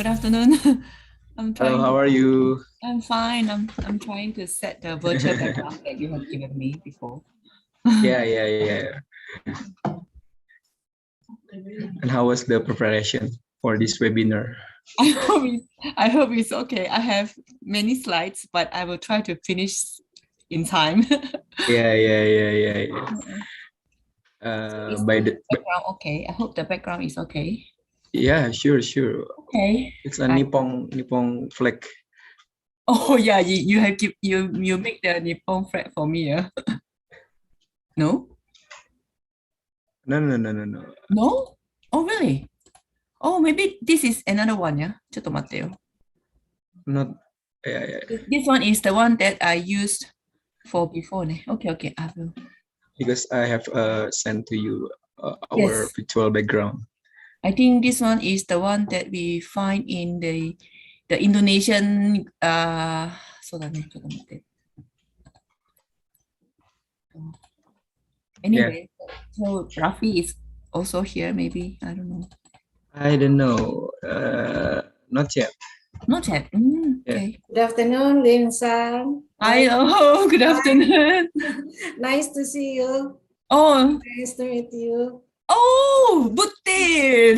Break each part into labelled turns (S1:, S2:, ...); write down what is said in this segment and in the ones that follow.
S1: good afternoon.
S2: Hello, how are you?
S1: I'm fine. I'm trying to set the virtual background that you have given me before.
S2: Yeah. And how was the preparation for this webinar?
S1: I hope it's okay. I have many slides, but I will try to finish in time.
S2: Yeah.
S1: Is
S2: By
S1: the
S2: the
S1: background okay? I hope the background is okay.
S2: yeah, sure.
S1: Okay.
S2: It's a Nippon flag.
S1: Oh yeah, you have you make the Nippon flag for me, yeah? No?
S2: No.
S1: No? Oh really? Oh, maybe this is another one, yeah? ちょっと待ってよ.
S2: Not yeah.
S1: This one is the one that I used for before. Ne? Okay, I will.
S2: Because I have sent to you our
S1: Yes.
S2: virtual background.
S1: I think this one is the one that we find in the Indonesian そうだね、ちょっと待って. Anyway, so Rafi is also here, maybe. I don't know.
S2: I don't know. Not yet.
S1: Not yet. Okay.
S3: Good afternoon, Lin-san.
S1: Hi, oh, good afternoon.
S3: Nice to see you.
S1: Oh,
S3: Nice to meet you.
S1: oh, Butir.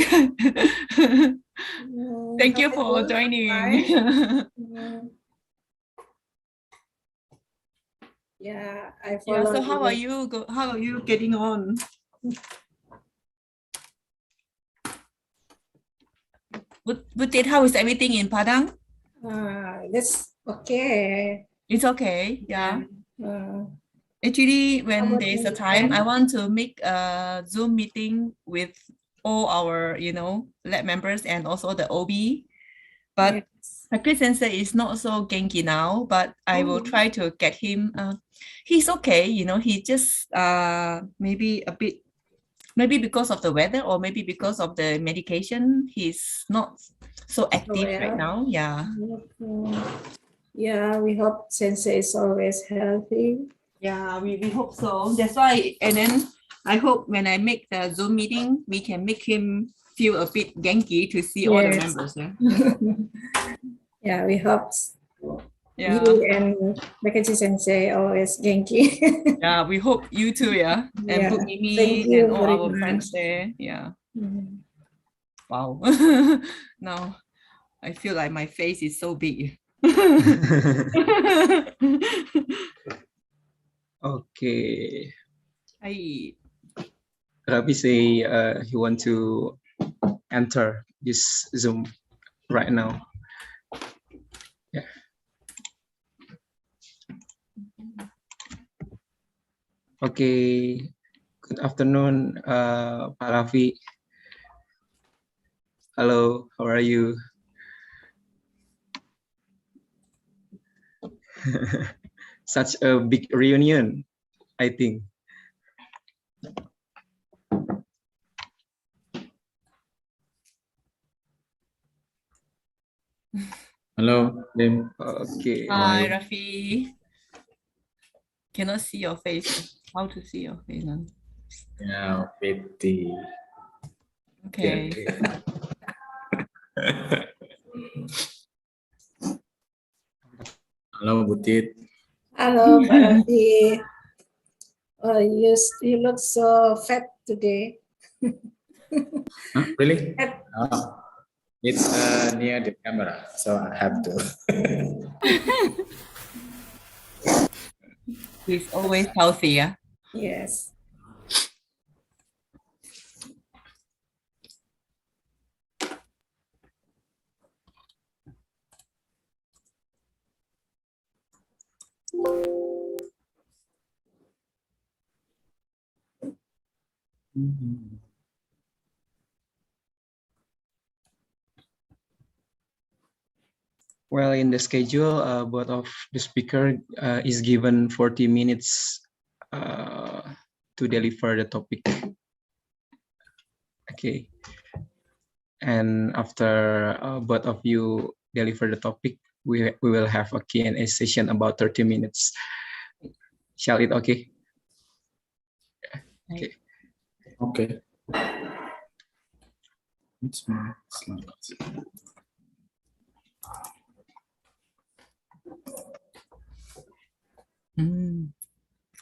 S1: Thank you
S3: How
S1: for
S3: are you?
S1: joining.
S3: Fine. Yeah, I
S1: Yeah,
S3: follow
S1: so how are
S3: you.
S1: you? How are you getting on? Butir, how is everything in Padang?
S3: That's okay.
S1: It's okay, yeah. Actually,
S3: How
S1: when
S3: about
S1: there's a
S3: you,
S1: time, I
S3: friend?
S1: want to make a Zoom meeting with all our, lab members and also the OB. But
S3: Yes.
S1: Chris Sensei is not so genki now, but I will try to get him. He's okay, he just maybe a bit, maybe because of the weather or maybe because of the medication, he's not so active right now. Yeah.
S3: Yeah, we hope Sensei is always healthy.
S1: Yeah, we hope so. That's why, and then I hope when I make the Zoom meeting, we can make him feel a bit genki to see all the members. Yeah,
S3: Yeah, we hope
S1: yeah.
S3: you and Makachi Sensei always genki.
S1: Yeah, we hope you too, yeah. And
S3: Yeah,
S1: Book Mimi
S3: thank you
S1: and all
S3: very
S1: our
S3: much.
S1: friends there. Yeah. Wow. Now I feel like my face is so big.
S2: Okay.
S1: Hi.
S2: Ravi say he want to enter this Zoom right now. Yeah. Okay. Good afternoon, Pak Raffi. Hello, how are you? Such a big reunion, I think.
S4: Hello, Lim.
S2: Okay.
S1: Hi, Rafi. Cannot see your face. How to see your face?
S4: Yeah, with the
S1: Okay.
S4: Hello, Butit.
S3: Hello, Barafi. You look so fat today.
S4: Huh? Really? It's near the camera, so I have to.
S1: He's always healthy, yeah.
S3: Yes.
S2: Well, in the schedule, both of the speaker is given 40 minutes to deliver the topic. Okay. And after both of you deliver the topic, we will have a Q&A session about 30 minutes. Shall it okay? Okay.
S4: Okay. It's my slides.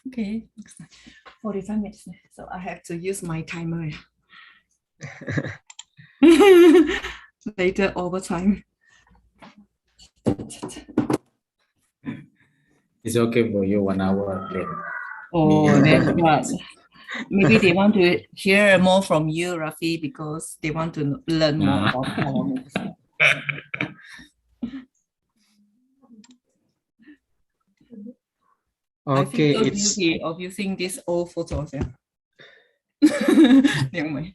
S1: Okay, 45 minutes. So I have to use my timer. Later overtime.
S4: It's okay for you 1 hour late.
S1: Oh, then what? Maybe they want to hear more from you, Rafi, because they want to learn more about polymers. I feel
S2: Okay,
S1: so
S2: it's
S1: guilty of using these old photos. Yeah. 明白。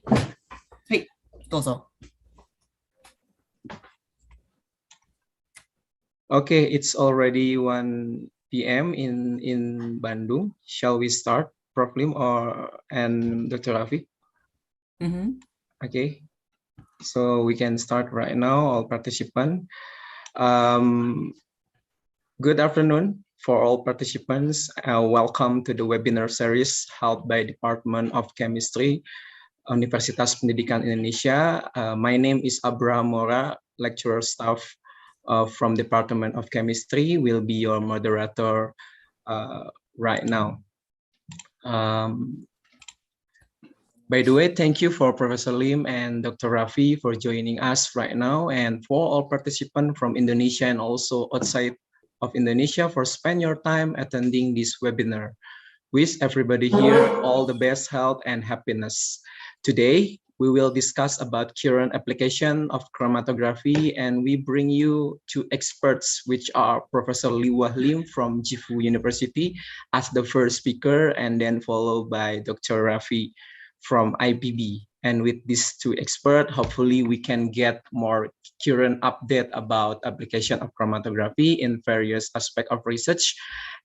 S1: はい、どうぞ。
S2: okay. It's already 1 p.m. in Bandung. Shall we start, Prof. Lim and Dr. Rafi? Okay. So we can start right now, all participants. Good afternoon for all participants. Welcome to the webinar series held by Department of Chemistry, Universitas Pendidikan Indonesia. My name is Abraham Mora, lecturer staff from Department of Chemistry. Will be your moderator right now. By the way, thank you for Professor Lim and Dr. Rafi for joining us right now, and for all participants from Indonesia and also outside of Indonesia for spend your time attending this webinar. Wish everybody here all the best health and happiness. Today, we will discuss about current application of chromatography, and we bring you two experts, which are Professor Liwah Lim from Jifu University as the first speaker, and then followed by Dr. Rafi from IPB. And with these two experts, hopefully we can get more current update about application of chromatography in various aspects of research,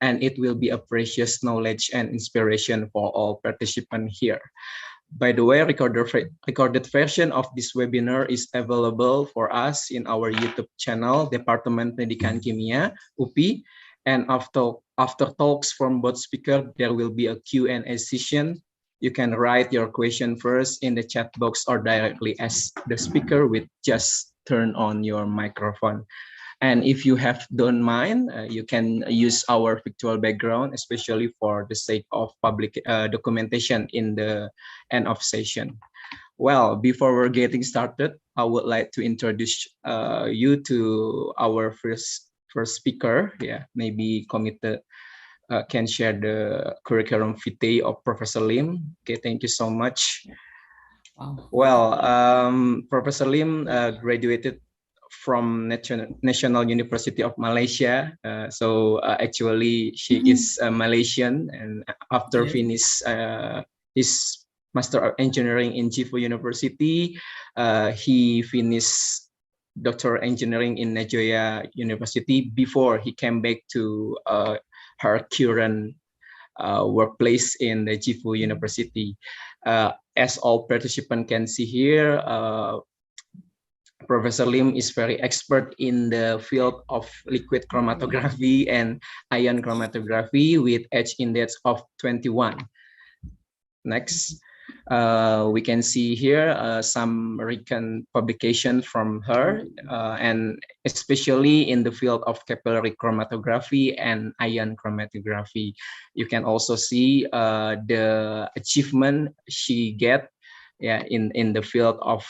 S2: and it will be a precious knowledge and inspiration for all participants here. By the way, recorded version of this webinar is available for us in our YouTube channel, Departemen Pendidikan Kimia, UPI. And after talks from both speakers, there will be a Q&A session. You can write your question first in the chat box or directly ask the speaker with just turn on your microphone. And if you don't mind, you can use our virtual background, especially for the sake of public documentation in the end of session. Well, before we're getting started, I would like to introduce you to our first speaker. Yeah, maybe committed can share the curriculum vitae of Professor Lim. Okay, thank you so much.
S1: Wow.
S2: Well, Professor Lim graduated from National University of Malaysia. Actually, she is a Malaysian, and after finish his Master of Engineering in Jifu University, he finished Doctor of Engineering in Nagoya University before he came back to her current workplace in the Jifu University. As all participants can see here, Professor Lim is very expert in the field of liquid chromatography and ion chromatography with H index of 21. Next, we can see here some recent publication from her, and especially in the field of capillary chromatography and ion chromatography. You can also see the achievement she get in the field of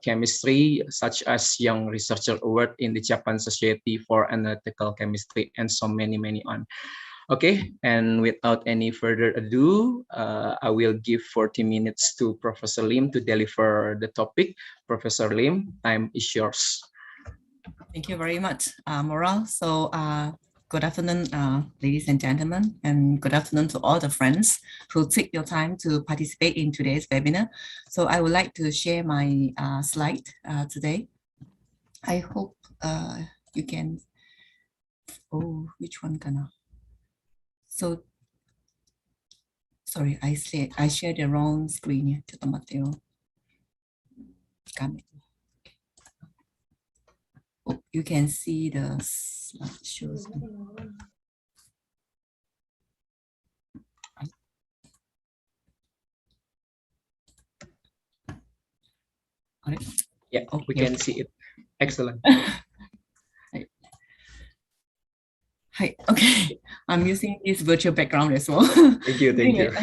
S2: chemistry, such as Young Researcher Award in the Japan Society for Analytical Chemistry, and so many on. Okay, and without any further ado, I will give 40 minutes to Professor Lim to deliver the topic. Professor Lim, time is yours.
S1: Thank you very much, Moral. So good afternoon, ladies and gentlemen, and good afternoon to all the friends who take your time to participate in today's webinar. So I would like to share my slide today. I hope you can, which one can I? So, sorry, I shared the wrong screen. Oh, you can see the slide shows.
S2: Yeah, we can see it. Excellent.
S1: Hi. Okay, I'm using this virtual background as well.
S2: Thank you.
S1: Anyway,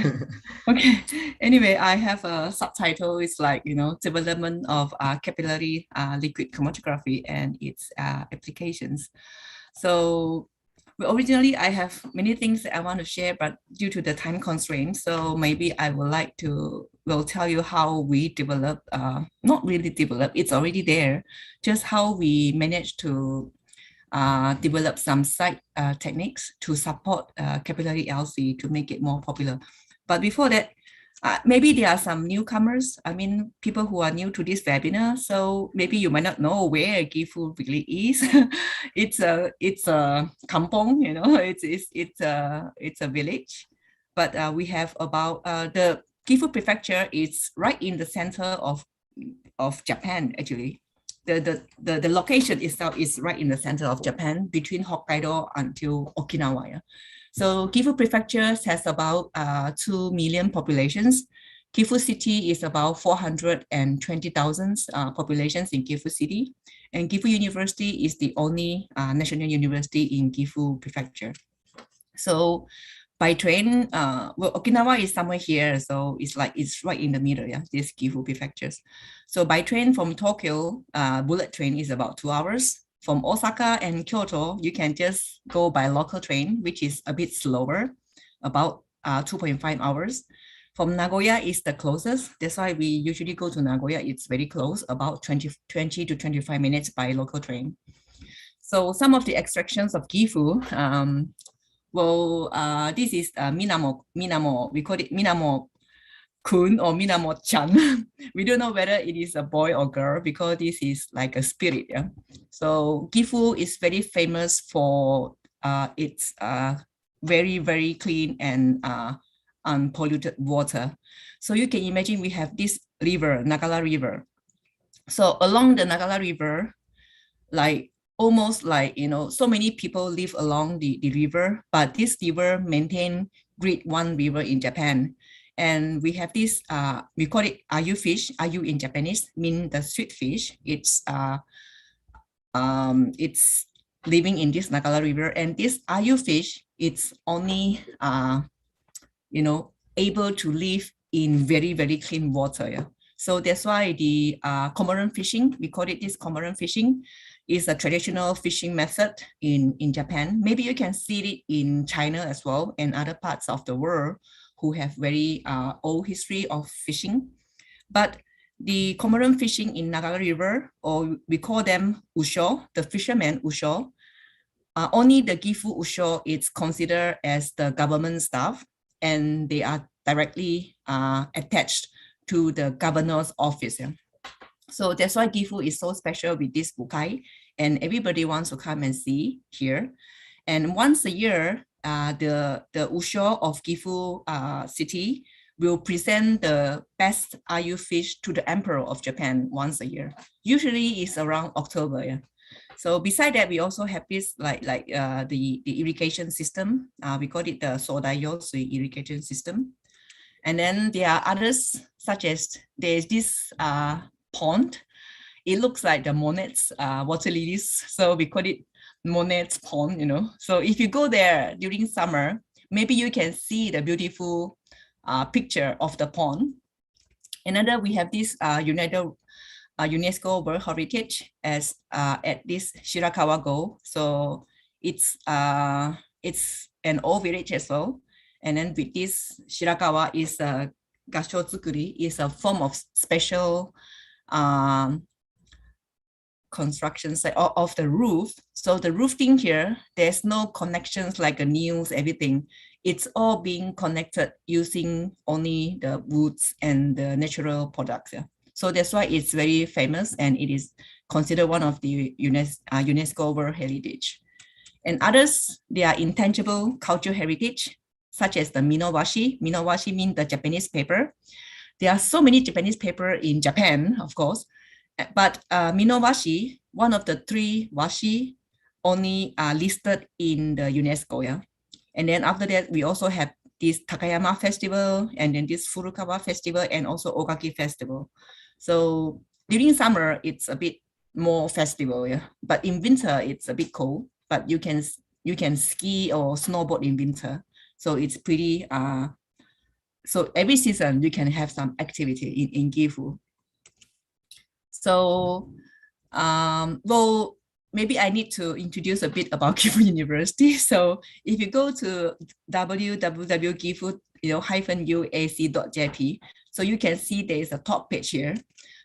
S1: okay. Anyway, I have a subtitle. It's like, development of capillary liquid chromatography and its applications. So well, originally I have many things that I want to share, but due to the time constraint, so maybe I would like to will tell you how we develop, not really develop, it's already there, just how we manage to develop some site techniques to support capillary LC to make it more popular. But before that, maybe there are some newcomers. I mean, people who are new to this webinar. So maybe you might not know where Gifu really is. it's a kampong, it's a village. But we have about the Gifu prefecture is right in the center of Japan actually. The location itself is right in the center of Japan between Hokkaido until Okinawa. Yeah. So Gifu Prefecture has about 2 million populations. Gifu City is about 420,000 populations in Gifu City. And Gifu University is the only national university in Gifu Prefecture. So by train, well, Okinawa is somewhere here, so it's right in the middle, yeah, these Gifu prefectures. So by train from Tokyo, bullet train is about 2 hours. From Osaka and Kyoto, you can just go by local train, which is a bit slower, about 2.5 hours. From Nagoya is the closest. That's why we usually go to Nagoya. It's very close, about 20 to 25 minutes by local train. So some of the extractions of Gifu, well, this is Minamo. We call it Minamo Kun or Minamo Chan. We don't know whether it is a boy or girl because this is like a spirit. Yeah. So Gifu is very famous for its very, very clean and unpolluted water. So you can imagine we have this river, Nagala River. So along the Nagala River, like almost like, so many people live along the river, but this river maintain grade 1 river in Japan. And we have this, we call it ayu fish. Ayu in Japanese mean the sweet fish. It's living in this Nagala River. And this ayu fish, it's only, able to live in very, very clean water. Yeah? So that's why the cormorant fishing, we call it this cormorant fishing, is a traditional fishing method in Japan. Maybe you can see it in China as well and other parts of the world who have very old history of fishing. But the cormorant fishing in Nagala River, or we call them usho, the fishermen usho, only the Gifu usho is considered as the government staff, and they are directly attached to the governor's office. Yeah? So that's why Gifu is so special with this bukai, and everybody wants to come and see here. And once a year, the usho of Gifu city will present the best ayu fish to the emperor of Japan once a year. Usually it's around October. Yeah. So beside that, we also have this like the irrigation system. We call it the Sodayo irrigation system. And then there are others, such as there's this pond. It looks like the Monet's water lilies. So we call it Monet's pond, So if you go there during summer, maybe you can see the beautiful picture of the pond. Another, we have this UNESCO World Heritage as at this Shirakawa-go. So it's an old village as well. And then with this Shirakawa is a gashotsukuri, is a form of special construction site of the roof. So the roofing here, there's no connections like a news, everything. It's all being connected using only the woods and the natural products. Yeah. So that's why it's very famous and it is considered one of the UNESCO World Heritage. And others, they are intangible cultural heritage, such as the minowashi. Minowashi means the Japanese paper. There are so many Japanese paper in Japan, of course, but minowashi, one of the 3 washi, only listed in the UNESCO. Yeah? And then after that, we also have this Takayama Festival, and then this Furukawa Festival, and also Ogaki Festival. So during summer, it's a bit more festival, yeah. But in winter, it's a bit cold. But you can you can ski or snowboard in winter. So it's pretty, so every season you can have some activity in Gifu. So, well, maybe I need to introduce a bit about Gifu University. So if you go to www.gifu-uac.jp, so you can see there is a top page here.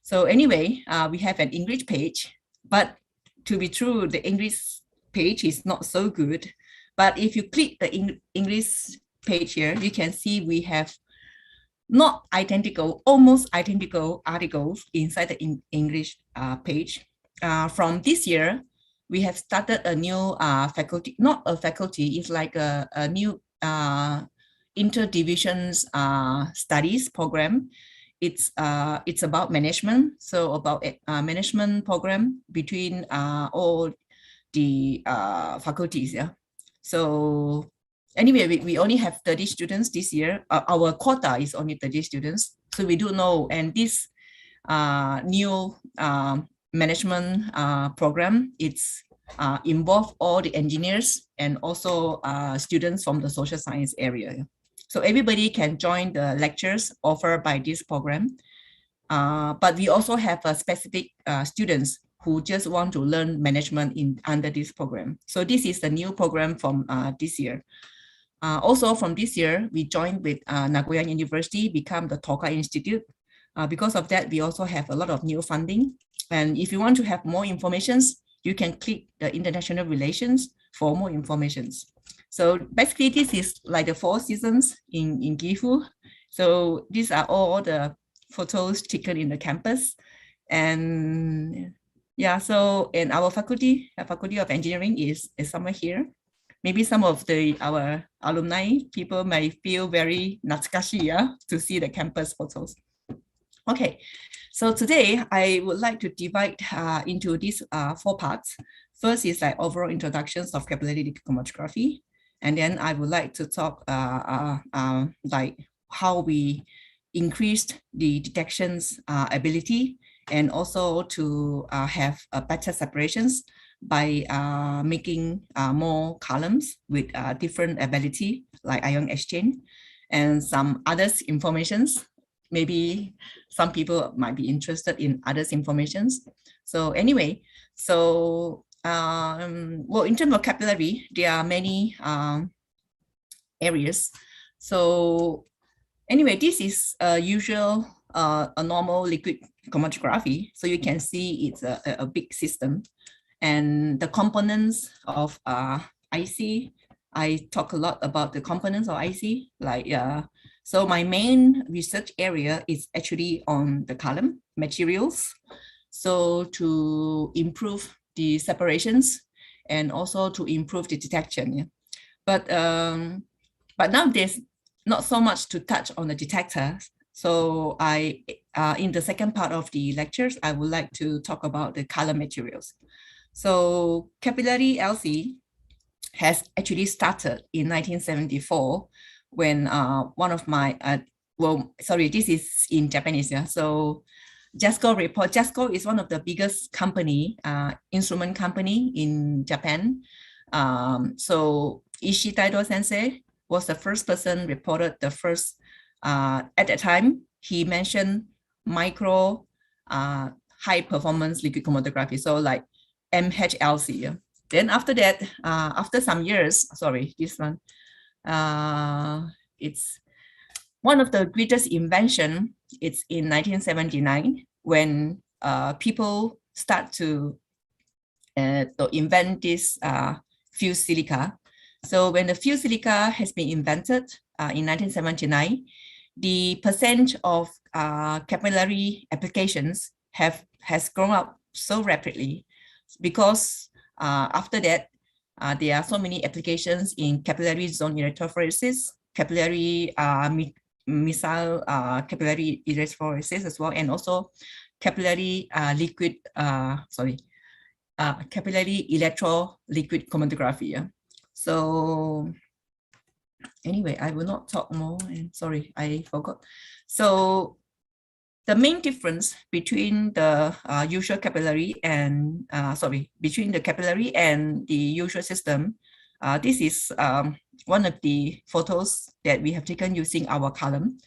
S1: So anyway, we have an English page, but to be true, the English page is not so good. But if you click the English page here, you can see we have not identical, almost identical articles inside the English page. From this year, we have started a new faculty, not a faculty, it's like a new interdivisions studies program. It's about management, so about management program between all the faculties. Yeah. So anyway, we only have 30 students this year. Our quota is only 30 students. So we do know, and this new management program, it's involve all the engineers and also students from the social science area. So everybody can join the lectures offered by this program. But we also have specific students who just want to learn management under this program. So this is the new program from this year. Also from this year, we joined with Nagoya University, become the Toka Institute. Because of that, we also have a lot of new funding. And if you want to have more informations, you can click the international relations for more informations. So basically, this is like the 4 seasons in Gifu. So these are all the photos taken in the campus. And yeah, so in our faculty of engineering is somewhere here. Maybe some of our alumni people may feel very natsukashi, yeah, to see the campus photos. Okay, so today I would like to divide into these 4 parts. First is like overall introductions of capillary liquid chromatography. And then I would like to talk like how we increased the detections ability, and also to have better separations by making more columns with different ability like ion exchange, and some others informations. Maybe some people might be interested in others informations. So anyway, so well, in terms of capillary, there are many areas. So anyway, this is a usual, a normal liquid chromatography. So you can see it's a big system. And the components of IC, I talk a lot about the components of IC. Like, so my main research area is actually on the column materials. So to improve the separations and also to improve the detection. Yeah. But now there's not so much to touch on the detector. So in the second part of the lectures, I would like to talk about the color materials. So capillary LC has actually started in 1974 when one of my, well, sorry, this is in Japanese, yeah. So JASCO report, JASCO is one of the biggest company, instrument company in Japan. So Ishii Taido sensei was the first person reported the first, at that time, he mentioned micro high performance liquid chromatography. So like MHLC. Then after that, after some years, sorry, this one, it's one of the greatest invention. It's in 1979 when people start to invent this fused silica. So when the fused silica has been invented in 1979, the percent of capillary applications has grown up so rapidly, because after that, there are so many applications in capillary zone electrophoresis, capillary missile capillary electrophoresis as well, and also capillary capillary electro-liquid chromatography. Yeah? So anyway, I will not talk more, and sorry, I forgot. So the main difference between the usual capillary and, between the capillary and the usual system, This is one of the photos that we have taken using our column.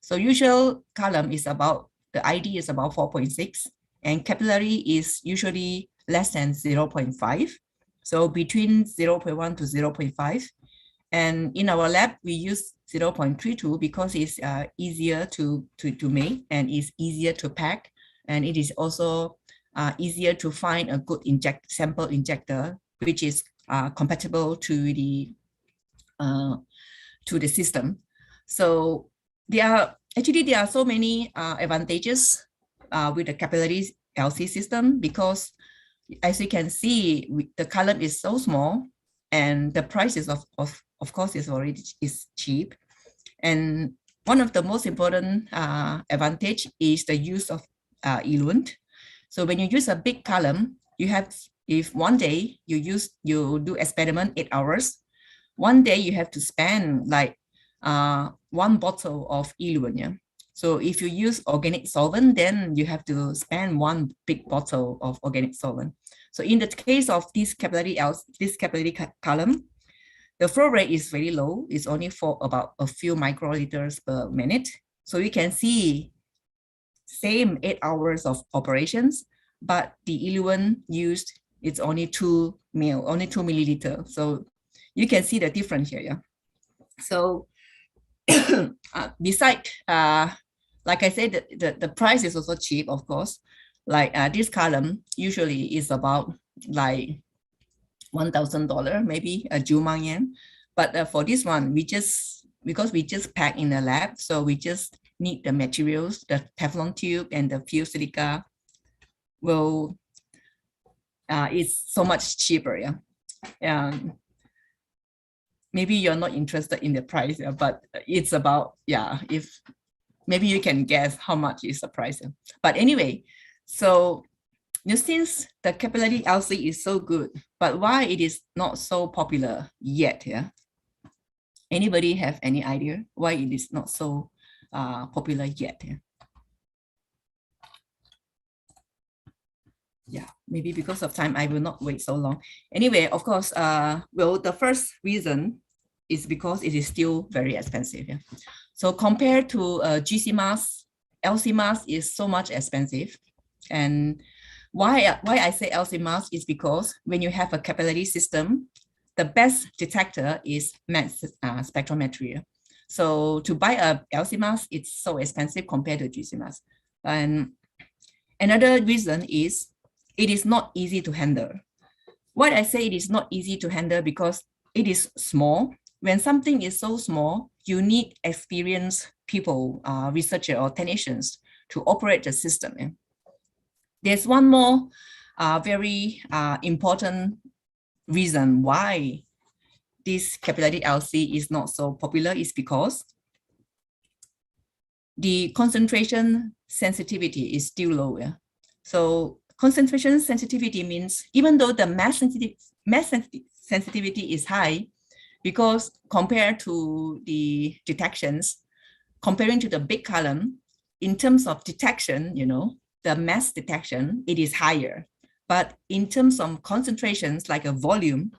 S1: So usual column is about, the ID is about 4.6, and capillary is usually less than 0.5. So between 0.1 to 0.5. And in our lab, we use 0.32 because it's easier to make and it's easier to pack. And it is also easier to find a good sample injector, which is compatible to the system. So there are so many advantages with the capillary LC system, because as you can see, the column is so small, and the price is of course is cheap. And one of the most important advantage is the use of eluent. So when you use a big column, you have, if one day you do experiment 8 hours, one day you have to spend like 1 bottle of eluent. Yeah? So if you use organic solvent, then you have to spend 1 big bottle of organic solvent. So in the case of this capillary column, the flow rate is very low. It's only for about a few microliters per minute. So you can see same 8 hours of operations, but the eluent used, it's only 2 milliliter. So you can see the difference here. Yeah. So beside, like I said, the price is also cheap, of course. Like this column usually is about like $1,000, maybe a Jumang yen. But for this one, because we just pack in the lab, so we just need the materials, the Teflon tube and the fused silica. Well, it's so much cheaper. Yeah. Maybe you're not interested in the price, but it's about, if maybe you can guess how much is the price. But anyway, so since the capillary LC is so good, but why it is not so popular yet? Yeah. Anybody have any idea why it is not so popular yet? Yeah, maybe because of time, I will not wait so long. Anyway, of course, well, the first reason is because it is still very expensive. Yeah? So compared to GC mask, LC mask is so much expensive. And why I say LC mask is because when you have a capillary system, the best detector is mass spectrometry. So to buy a LC mask, it's so expensive compared to GC mask. And another reason is it is not easy to handle. Why I say it is not easy to handle? Because it is small. When something is so small, you need experienced people, researchers or technicians to operate the system. There's one more very important reason why this capillary LC is not so popular is because the concentration sensitivity is still low. Yeah? So concentration sensitivity means even though the mass sensitivity is high, because compared to the detections, comparing to the big column, in terms of detection, the mass detection, it is higher. But in terms of concentrations, like a volume,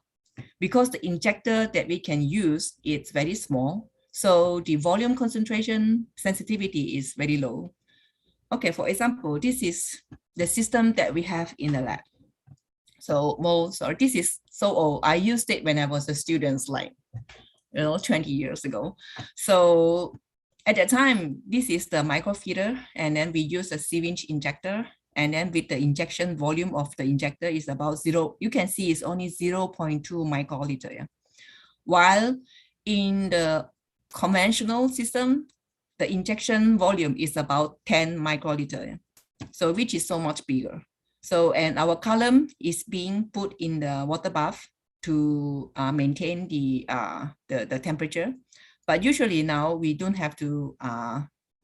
S1: because the injector that we can use, it's very small. So the volume concentration sensitivity is very low. Okay, for example, this is the system that we have in the lab. So, this is so old. I used it when I was a student, like, 20 years ago. So at that time, this is the microfeeder, and then we use a syringe injector. And then with the injection volume of the injector is about 0, you can see it's only 0.2 microliter. Yeah? While in the conventional system, the injection volume is about 10 microliter. Yeah? So which is so much bigger. So, and our column is being put in the water bath to maintain the temperature. But usually now we don't have to,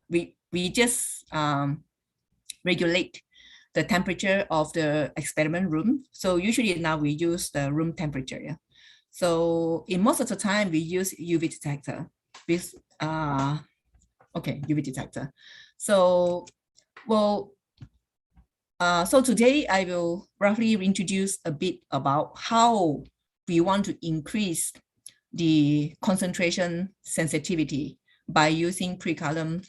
S1: we just regulate the temperature of the experiment room. So usually now we use the room temperature. Yeah? So in most of the time we use UV detector with, UV detector. So, well, so today I will roughly introduce a bit about how we want to increase the concentration sensitivity by using pre-column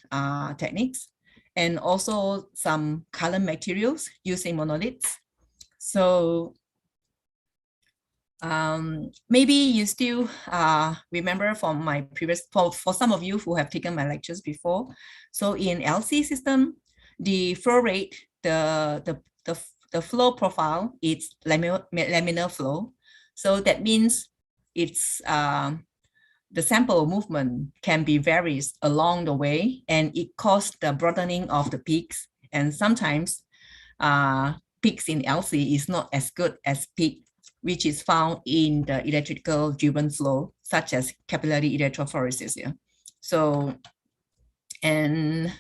S1: techniques, and also some column materials using monoliths. So maybe you still remember from my previous, for some of you who have taken my lectures before. So in LC system, the flow rate, the flow profile is laminar flow. So that means it's the sample movement can be varies along the way, and it causes the broadening of the peaks. And sometimes peaks in LC is not as good as peak which is found in the electrical driven flow, such as capillary electrophoresis. Yeah. So, and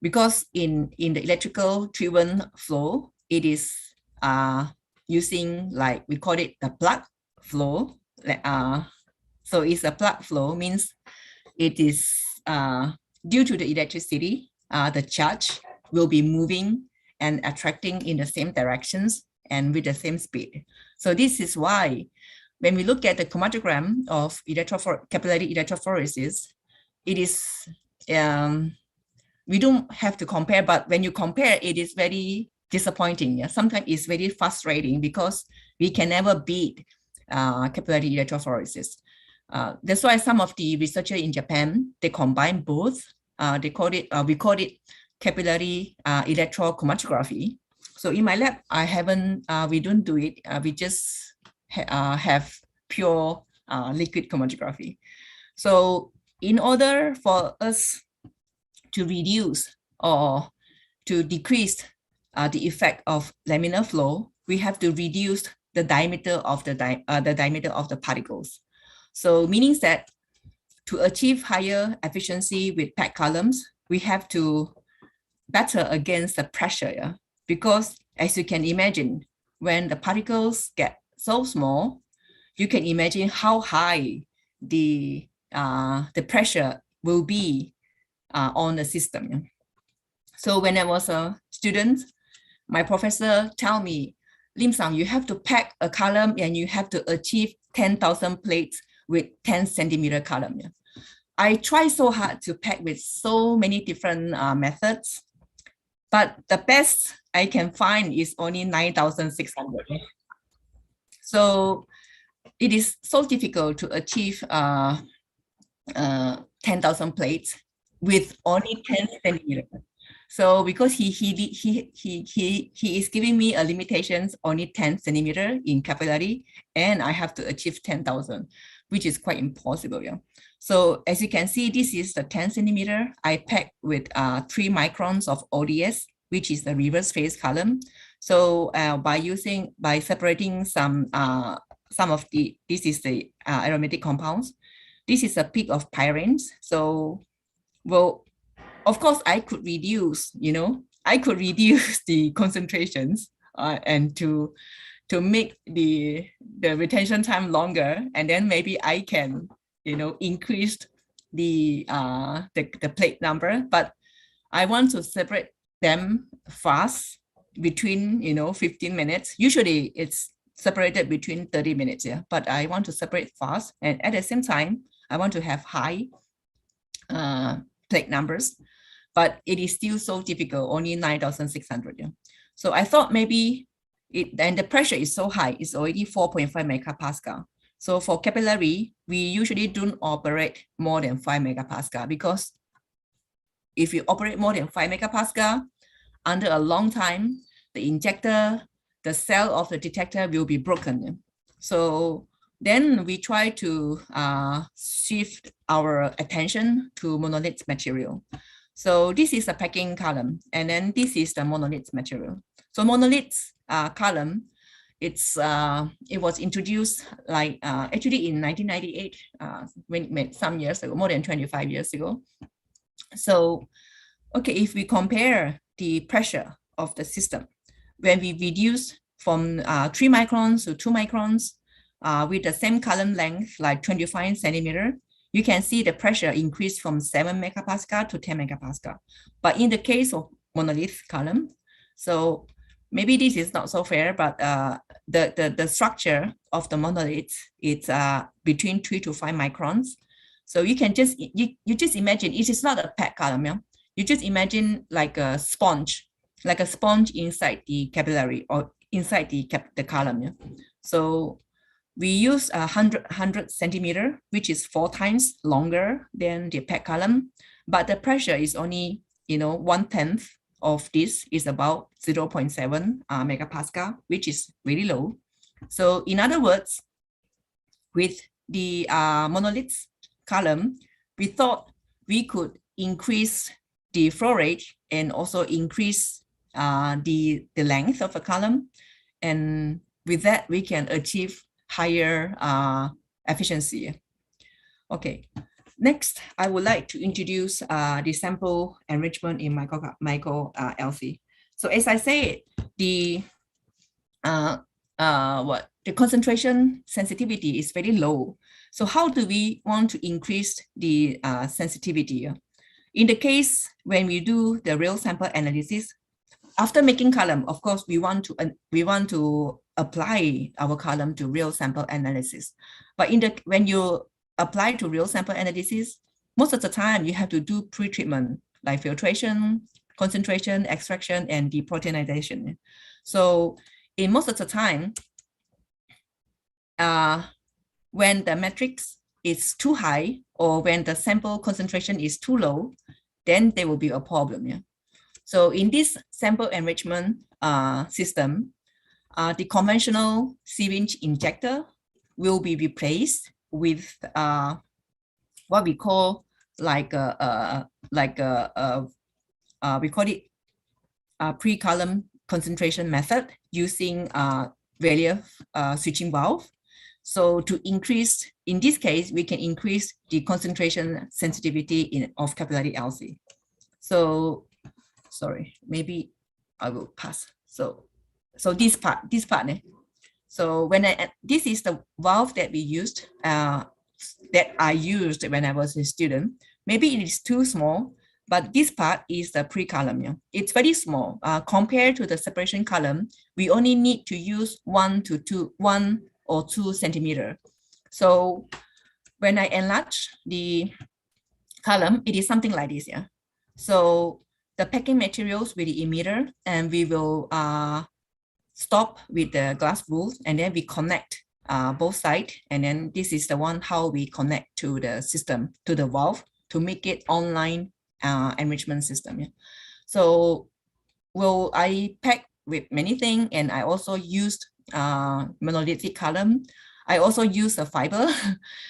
S1: because in the electrical driven flow, it is using, like we call it the plug flow. So it's a plug flow, means it is due to the electricity, the charge will be moving and attracting in the same directions and with the same speed. So this is why when we look at the chromatogram of capillary electrophoresis, it is, we don't have to compare, but when you compare, it is very disappointing. Yeah? Sometimes it's very frustrating because we can never beat capillary electrophoresis. That's why some of the researchers in Japan, they combine both. They call it, we call it capillary electrochromatography. So in my lab, I haven't, we don't do it. We just have pure liquid chromatography. So in order for us to reduce or to decrease the effect of laminar flow, we have to reduce the diameter of the diameter of the particles. So meaning that to achieve higher efficiency with packed columns, we have to battle against the pressure. Yeah? Because as you can imagine, when the particles get so small, you can imagine how high the pressure will be on the system. Yeah? So when I was a student, my professor tell me, Lim-san, you have to pack a column and you have to achieve 10,000 plates with 10 centimeter column. Yeah? I try so hard to pack with so many different methods, but the best I can find is only 9,600. So it is so difficult to achieve 10,000 plates with only 10 centimeters. So because he is giving me a limitations only 10 centimeter in capillary, and I have to achieve 10,000, which is quite impossible. Yeah. So as you can see, this is the 10 centimeter. I packed with 3 microns of ODS, which is the reverse phase column. So by separating some of the, this is the aromatic compounds. This is a peak of pyrenes. So, well, of course, I could reduce, I could reduce the concentrations and to make the retention time longer, and then maybe I can, increase the plate number. But I want to separate them fast between 15 minutes. Usually it's separated between 30 minutes. Yeah, but I want to separate fast, and at the same time I want to have high plate numbers. But it is still so difficult, only 9,600. Yeah. So I thought maybe and the pressure is so high, it's already 4.5 megapascal. So for capillary, we usually don't operate more than 5 megapascal, because if you operate more than 5 megapascal, under a long time, the injector, the cell of the detector will be broken. So then we try to shift our attention to monolith material. So this is a packing column, and then this is the monolith material. So monolith column, it was introduced like actually in 1998, when some years ago, more than 25 years ago. So, okay, if we compare the pressure of the system, when we reduce from 3 microns to 2 microns with the same column length, like 25 centimeter, you can see the pressure increased from 7 megapascal to 10 megapascal. But in the case of monolith column, so maybe this is not so fair, but the structure of the monolith is between 3 to 5 microns. So you can just you just imagine it is not a packed column. Yeah? You just imagine like a sponge inside the capillary or inside the column. Yeah? So we use 100 centimeter, which is 4 times longer than the packed column, but the pressure is only 1/10 of this is about 0.7 megapascal, which is really low. So in other words, with the monolith column, we thought we could increase the flow rate and also increase the length of a column. And with that, we can achieve higher efficiency. Okay, next, I would like to introduce the sample enrichment in micro LC. So as I said, the concentration sensitivity is very low. So how do we want to increase the sensitivity? In the case when we do the real sample analysis, after making column, of course, we want to apply our column to real sample analysis. But when you apply to real sample analysis, most of the time you have to do pre-treatment like filtration, concentration, extraction, and deproteinization. So in most of the time, when the matrix is too high or when the sample concentration is too low, then there will be a problem. Yeah? So in this sample enrichment system, the conventional syringe injector will be replaced with what we call we call it pre-column concentration method using Vallier switching valve. So to increase, in this case, we can increase the concentration sensitivity of capillary LC. So sorry, maybe I will pass. So this part. So this is the valve that we used, that I used when I was a student. Maybe it is too small, but this part is the pre-column. Yeah? It's very small. Compared to the separation column, we only need to use 1 or 2 centimeter. So when I enlarge the column, it is something like this. Yeah. So the packing materials with the emitter, and we will stop with the glass wool, and then we connect both sides. And then this is the one how we connect to the system, to the valve, to make it online enrichment system. Yeah? So I pack with many things, and I also used monolithic column. I also used a fiber.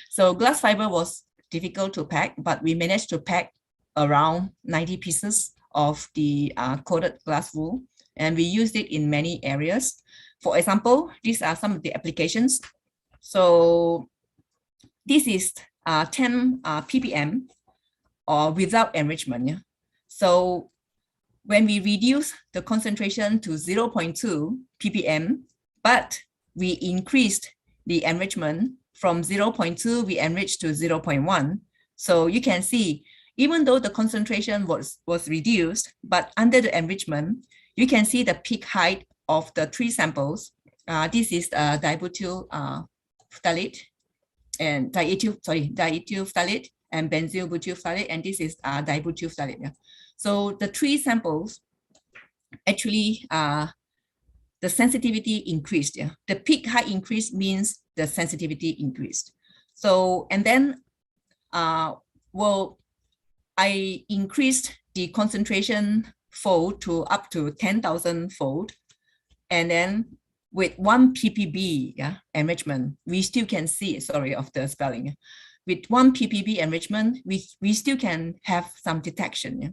S1: So glass fiber was difficult to pack, but we managed to pack around 90 pieces of the coated glass wool, and we used it in many areas. For example, these are some of the applications. So this is 10 ppm or without enrichment. Yeah? So when we reduce the concentration to 0.2 ppm, but we increased the enrichment from 0.2, we enriched to 0.1. So you can see, even though the concentration was reduced, but under the enrichment, you can see the peak height of the 3 samples. This is dibutyl phthalate and diethyl phthalate and benzyl butyl phthalate, and this is dibutyl phthalate. Yeah. So the 3 samples actually the sensitivity increased. Yeah. The peak height increase means the sensitivity increased. So, and then I increased the concentration fold to up to 10,000 fold, and then with 1 ppb enrichment, we still can see, sorry of the spelling, with 1 ppb enrichment, we still can have some detection. Yeah?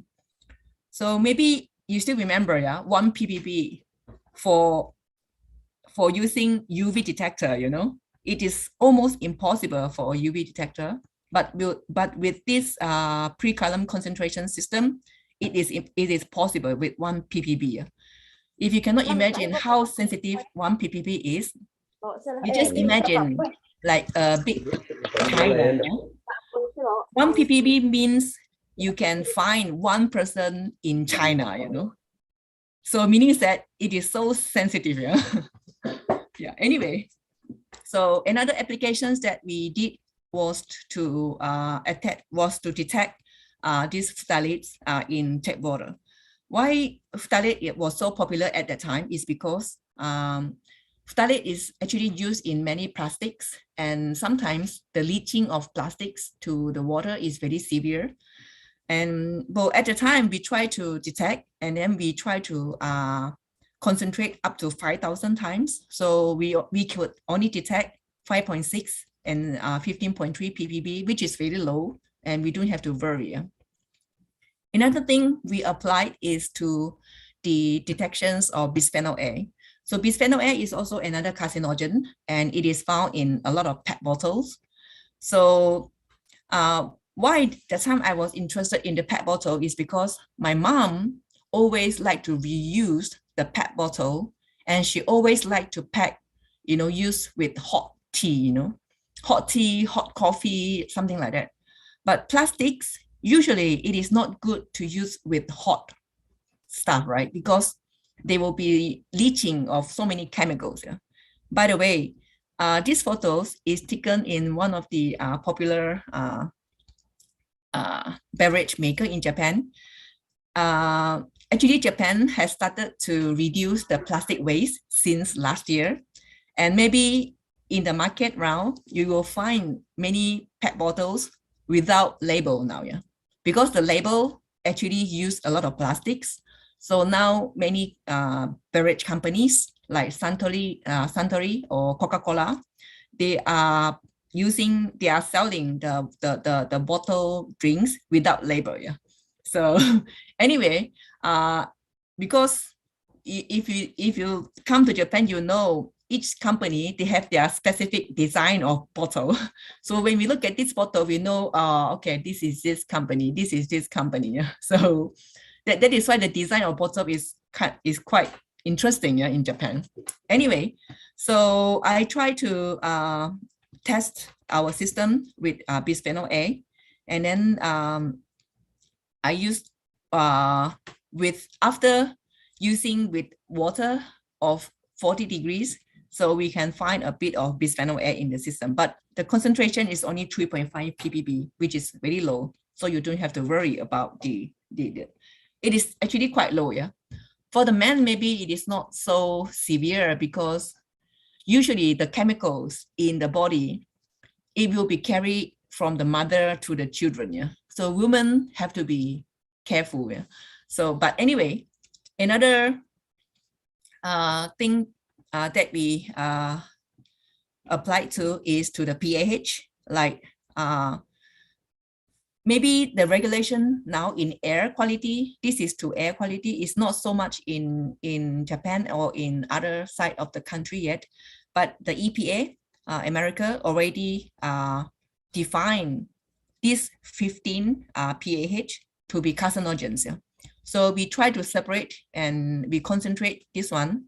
S1: So maybe you still remember, 1 ppb for using UV detector, it is almost impossible for a UV detector, but with this pre-column concentration system, it is possible with 1 ppb. If you cannot imagine how sensitive 1 ppb is, you just imagine like a big China. 1 ppb means you can find 1 person in China, So meaning that it is so sensitive. Yeah. Yeah. Anyway, so another applications that we did was to detect these phthalates in tap water. Why phthalate was so popular at that time is because phthalate is actually used in many plastics, and sometimes the leaching of plastics to the water is very severe. And well, at the time we try to detect, and then we try to concentrate up to 5,000 times. So we could only detect 5.6 and 15.3 ppb, which is very low, and we don't have to worry. Another thing we applied is to the detections of bisphenol A. So bisphenol A is also another carcinogen, and it is found in a lot of PET bottles. So why the time I was interested in the PET bottle is because my mom always liked to reuse the PET bottle, and she always liked to pack, use with hot tea, hot tea, hot coffee, something like that. But plastics, usually it is not good to use with hot stuff, right? Because they will be leaching of so many chemicals. Yeah? By the way, these photos is taken in one of the popular beverage maker in Japan. Actually, Japan has started to reduce the plastic waste since last year. And maybe in the market round, you will find many PET bottles without label now, yeah, because the label actually use a lot of plastics. So now many beverage companies like Suntory or Coca-Cola, they are selling the bottle drinks without label, yeah. So anyway, because if you come to Japan, each company, they have their specific design of bottle. So when we look at this bottle, we know, okay, this is this company, this is this company. Yeah. So that is why the design of bottle is quite interesting, yeah, in Japan. Anyway, so I try to test our system with bisphenol A, and then I used after using with water of 40 degrees, so we can find a bit of bisphenol A in the system, but the concentration is only 3.5 ppb, which is very low. So you don't have to worry about it is actually quite low, yeah. For the men, maybe it is not so severe because usually the chemicals in the body, it will be carried from the mother to the children, yeah. So women have to be careful, yeah. So, but anyway, another thing that we applied to is to the pH, like maybe the regulation now in air quality, this is to air quality, is not so much in Japan or in other side of the country yet, but the EPA, America, already defined this 15 pH to be carcinogens. Yeah? So we try to separate and we concentrate this one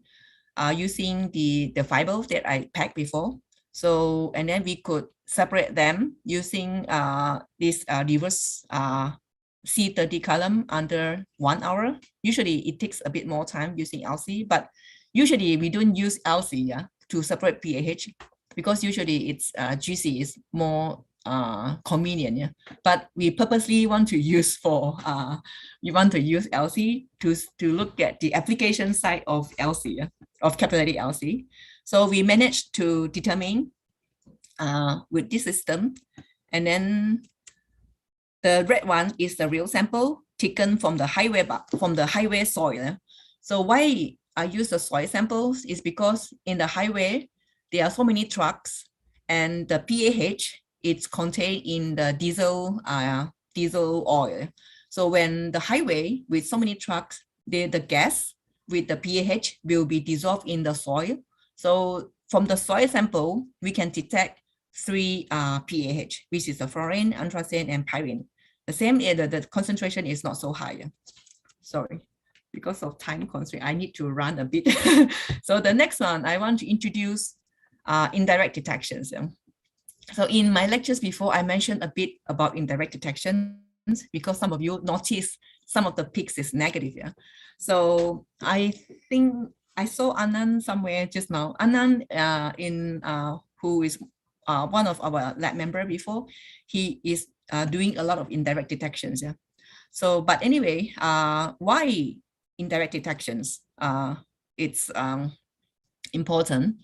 S1: using the fibers that I packed before. So, and then we could separate them using this reverse C30 column under 1 hour. Usually it takes a bit more time using LC, but usually we don't use LC, yeah, to separate pH, because usually it's GC is more convenient, yeah. But we purposely want to use LC to look at the application side of LC, yeah, of capillary LC. So we managed to determine with this system, and then the red one is the real sample taken from the highway soil. So why I use the soil samples is because in the highway there are so many trucks, and the pH it's contained in the diesel oil. So when the highway with so many trucks, the gas with the pH will be dissolved in the soil. So from the soil sample, we can detect 3 pH, which is the fluorine, anthracene, and pyrene. The same, the concentration is not so high. Sorry, because of time constraint, I need to run a bit. So the next one, I want to introduce indirect detections. So in my lectures before, I mentioned a bit about indirect detections because some of you noticed some of the peaks is negative. Yeah. So I think I saw Anand somewhere just now. Anand who is one of our lab member before, he is doing a lot of indirect detections. Yeah. So, but anyway, why indirect detections? It's important.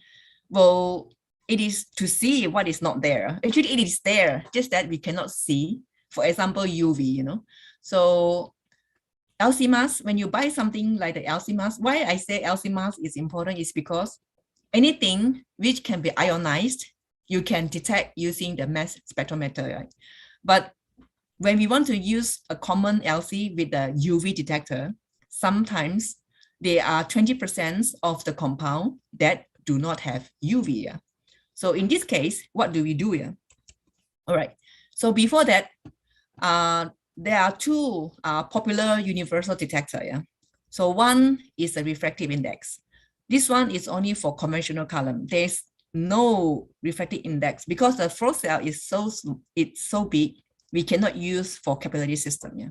S1: Well, it is to see what is not there. Actually, it is there, just that we cannot see. For example, UV, you know. So LC mask, when you buy something like the LC mask, why I say LC mask is important is because anything which can be ionized, you can detect using the mass spectrometer, right? But when we want to use a common LC with a UV detector, sometimes there are 20% of the compound that do not have UV. Yeah? So in this case, what do we do? Yeah? All right. So before that, there are two popular universal detector. Yeah. So one is a refractive index. This one is only for conventional column. There's no refractive index because the flow cell is so big, we cannot use for capillary system. Yeah.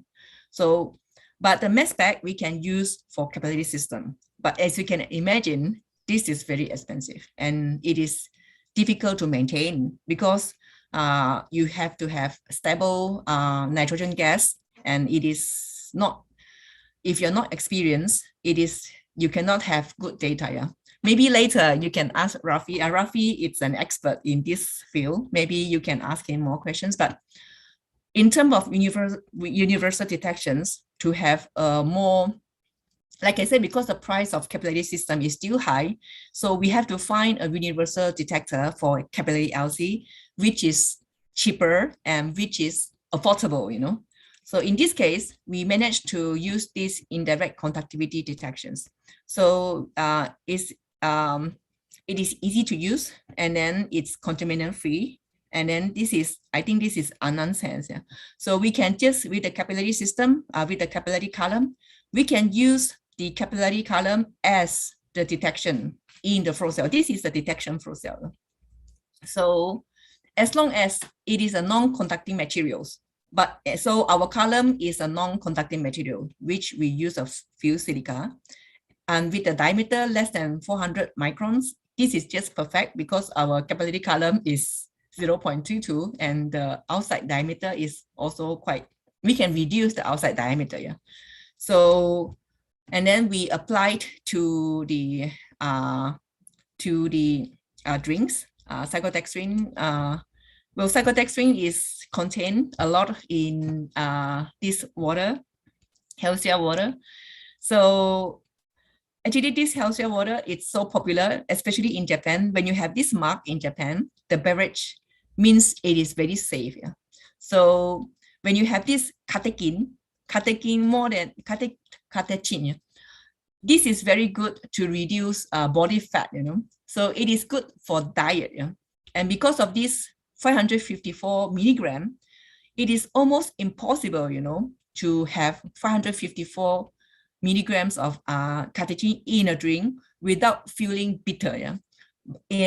S1: So, but the mass spec we can use for capillary system. But as you can imagine, this is very expensive and it is difficult to maintain because you have to have stable nitrogen gas, and it is not, if you're not experienced, you cannot have good data. Yeah. Maybe later you can ask Rafi. Rafi is an expert in this field. Maybe you can ask him more questions. But in terms of universal detections, to have more, like I said, because the price of capillary system is still high, so we have to find a universal detector for capillary LC, which is cheaper and which is affordable, you know. So in this case, we managed to use these indirect conductivity detections. So it is easy to use, and then it's contaminant free. And then this is, I think this is Anand's hands. Yeah. So we can just, with the capillary system, with the capillary column, we can use the capillary column as the detection in the flow cell. This is the detection flow cell. So as long as it is a non-conducting materials, but so our column is a non-conducting material, which we use a fused silica, and with the diameter less than 400 microns, this is just perfect because our capillary column is 0.22 and the outside diameter is also quite, we can reduce the outside diameter. Yeah. So, and then we applied to the drinks, cyclodextrin. Well, cyclodextrin is contained a lot in this water, healthier water. So actually, this healthier water, it's so popular, especially in Japan. When you have this mark in Japan, the beverage means it is very safe. Yeah? So when you have this catechin more than catechin, this is very good to reduce body fat, you know. So it is good for diet. Yeah? And because of this 554 milligram, it is almost impossible, you know, to have 554 milligrams of catechin in a drink without feeling bitter. Yeah?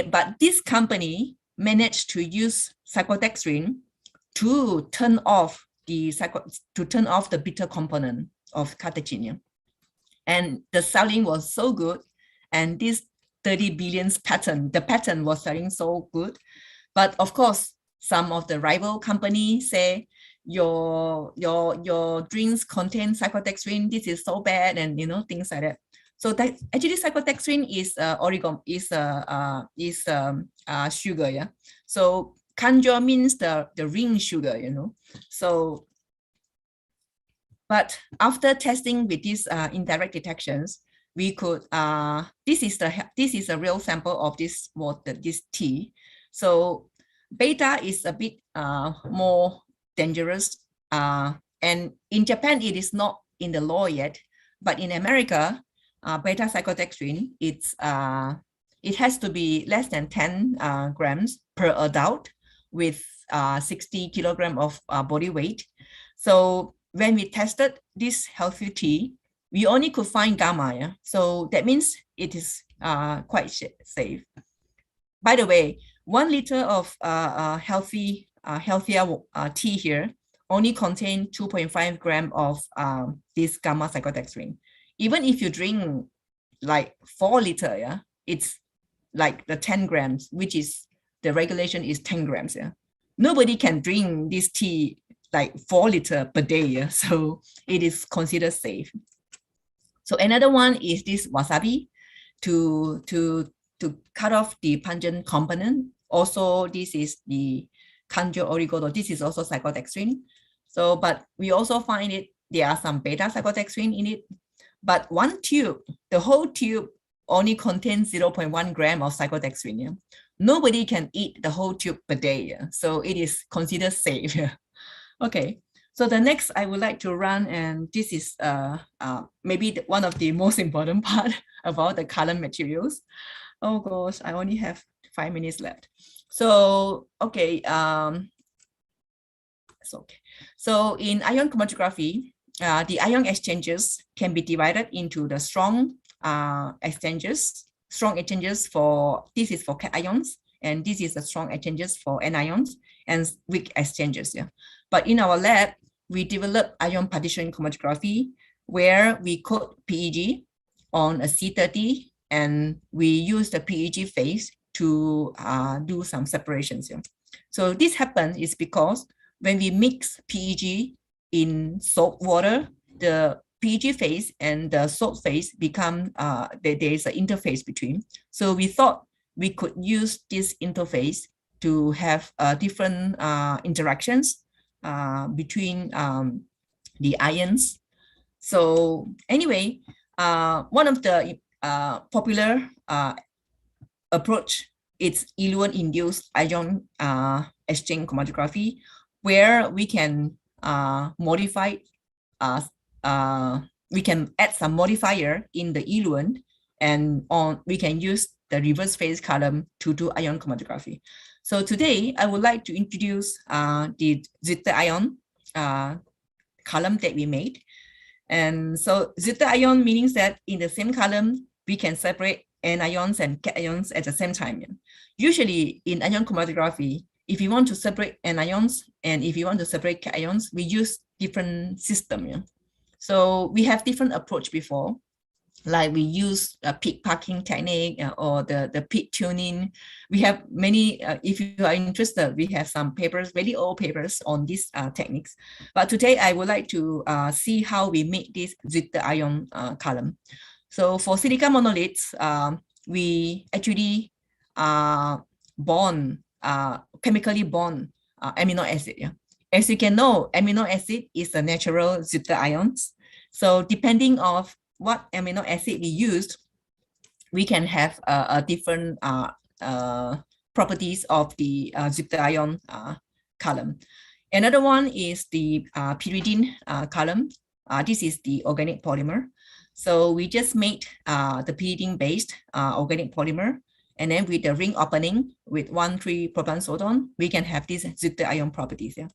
S1: But this company managed to use cyclodextrin to turn off the bitter component of catechin. Yeah? And the selling was so good, and this 30 billions patent, the patent was selling so good. But of course, some of the rival companies say your drinks contain cyclodextrin, this is so bad, and you know, things like that. So that actually cyclodextrin is sugar. Yeah. So kanjo means the ring sugar, you know. So but after testing with these indirect detections, we could, this is a real sample of this water, this tea. So beta is a bit more dangerous. And in Japan, it is not in the law yet, but in America, beta cyclodextrin, it has to be less than 10 grams per adult with 60 kilogram of body weight. So when we tested this healthy tea, we only could find gamma. Yeah? So that means it is quite safe. By the way, 1 liter of healthier tea here only contain 2.5 gram of this gamma cyclodextrin. Even if you drink like 4 liter, yeah, it's like the 10 grams, which is the regulation is 10 grams. Yeah, nobody can drink this tea like 4 liter per day. Yeah? So it is considered safe. So another one is this wasabi to cut off the pungent component. Also, this is the kanjo origodo. This is also cyclodextrin. So, but we also find it, there are some beta cyclodextrin in it. But one tube, the whole tube only contains 0.1 gram of cyclodextrin. Yeah? Nobody can eat the whole tube per day. Yeah? So it is considered safe. Yeah? Okay. So the next I would like to run, and this is maybe one of the most important part about the color materials. Oh gosh, I only have 5 minutes left. So, okay. Okay. So in ion chromatography, the ion exchanges can be divided into the strong exchanges. Strong exchanges for, this is for cations, and this is the strong exchanges for anions, and weak exchanges. Yeah. But in our lab, we develop ion partition chromatography, where we coat PEG on a C30, and we use the PEG phase to do some separations. Yeah. So this happens is because when we mix PEG in salt water, the PEG phase and the salt phase become, there is an interface between. So we thought we could use this interface to have different interactions between the ions. So anyway, one of the popular approach is eluent-induced ion exchange chromatography, where we can modify, we can add some modifier in the eluent, and we can use the reverse phase column to do ion chromatography. So today I would like to introduce the zeta ion column that we made. And so zeta ion means that in the same column, we can separate anions and cations at the same time. Yeah. Usually in ion chromatography, if you want to separate anions and if you want to separate cations, we use different system. Yeah. So we have different approach before, like we use a peak packing technique or the peak tuning. We have many, if you are interested, we have some papers, very old papers on these techniques. But today I would like to see how we make this zeta ion column. So for silica monoliths, we actually chemically bond amino acid. Yeah? As you can know, amino acid is a natural zeta ions. So depending on what amino acid we used, we can have a different properties of the zeta ion column. Another one is the pyridine column. This is the organic polymer. So we just made the pyridine-based organic polymer, and then with the ring opening with 1,3-propan-sodon, we can have these zeta ion properties. Yeah.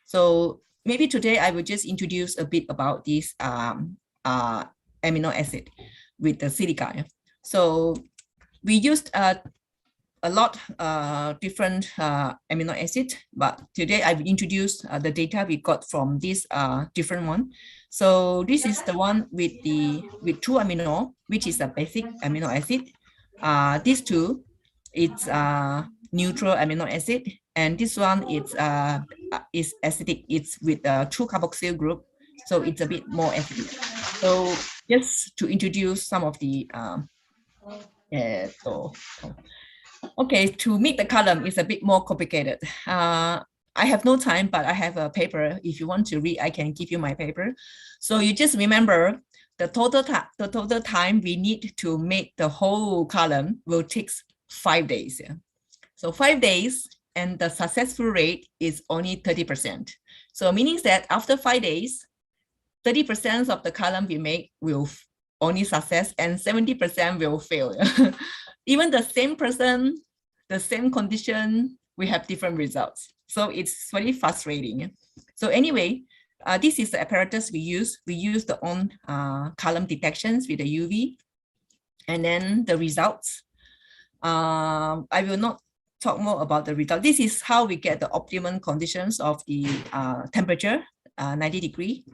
S1: So maybe today I will just introduce a bit about this amino acid with the silica. Yeah. So we used a lot different amino acid, but today I've introduced the data we got from this different one. So this is the one with 2 amino, which is a basic amino acid. These two, it's neutral amino acid, and this one is acidic. It's with 2 carboxyl group, so it's a bit more acidic. So just to introduce some of the okay, to make the column is a bit more complicated. I have no time, but I have a paper. If you want to read, I can give you my paper. So you just remember the total time we need to make the whole column will take 5 days. Yeah? So 5 days, and the successful rate is only 30%. So meaning that after 5 days, 30% of the column we make will only success, and 70% will fail. Even the same person, the same condition, we have different results. So it's very frustrating. So anyway, this is the apparatus we use. We use the own column detections with the UV, and then the results. I will not talk more about the result. This is how we get the optimum conditions of the temperature, 90 degree.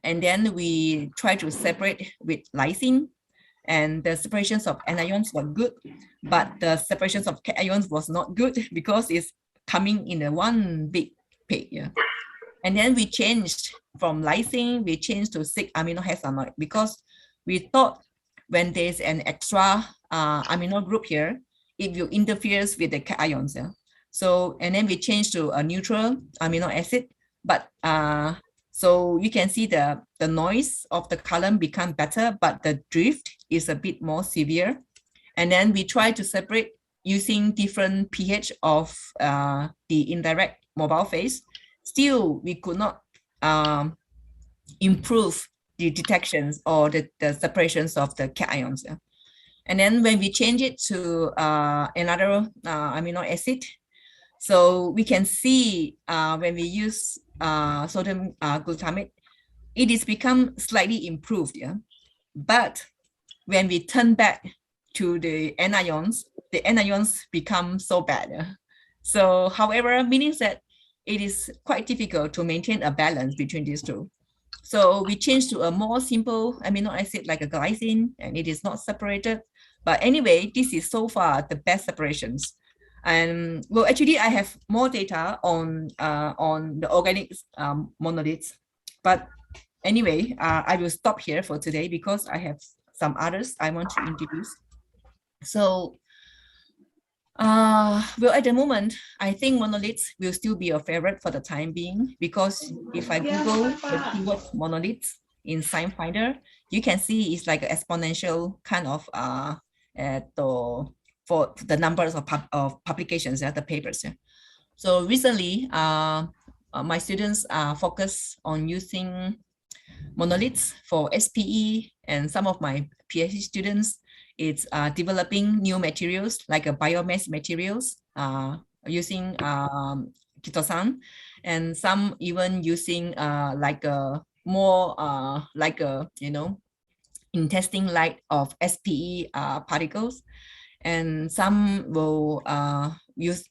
S1: And then we try to separate with lysine, and the separations of anions were good, but the separations of cations was not good because it's coming in a one big pig. Yeah. And then we changed from lysine, we changed to 6-aminohexanoid because we thought when there's an extra amino group here, it will interfere with the cations. Yeah. So, and then we changed to a neutral amino acid, but so you can see the noise of the column become better, but the drift is a bit more severe. And then we try to separate using different pH of the indirect mobile phase. Still, we could not improve the detections or the separations of the cations. Yeah. And then when we change it to another amino acid, so we can see when we use sodium glutamate, it is become slightly improved. Yeah. But when we turn back to the anions become so bad. Yeah. So, however, meaning that it is quite difficult to maintain a balance between these two. So we changed to a more simple amino acid like a glycine, and it is not separated. But anyway, this is so far the best separations. And well, actually, I have more data on the organic monoliths. But anyway, I will stop here for today because I have some others I want to introduce. So, well, at the moment, I think monoliths will still be a favorite for the time being, because if I Google the keyword monoliths in SciFinder, you can see it's like an exponential kind of for the numbers of publications, the papers. So recently, my students are focused on using monoliths for SPE, and some of my PhD students, it's developing new materials like a biomass materials using chitosan, and some even using like a more like a intestine light of SPE particles, and some will use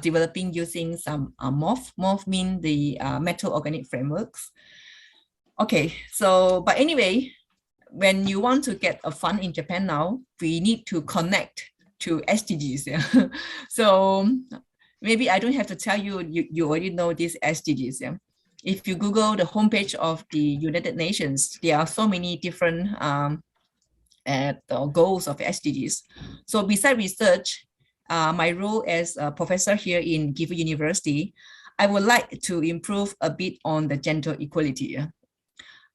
S1: developing using some MOF. MOF mean the metal organic frameworks. Okay, so but anyway, when you want to get a fund in Japan now, we need to connect to SDGs. Yeah? So maybe I don't have to tell you, you already know these SDGs. Yeah? If you Google the homepage of the United Nations, there are so many different goals of SDGs. So besides research, my role as a professor here in Gifu University, I would like to improve a bit on the gender equality. Yeah?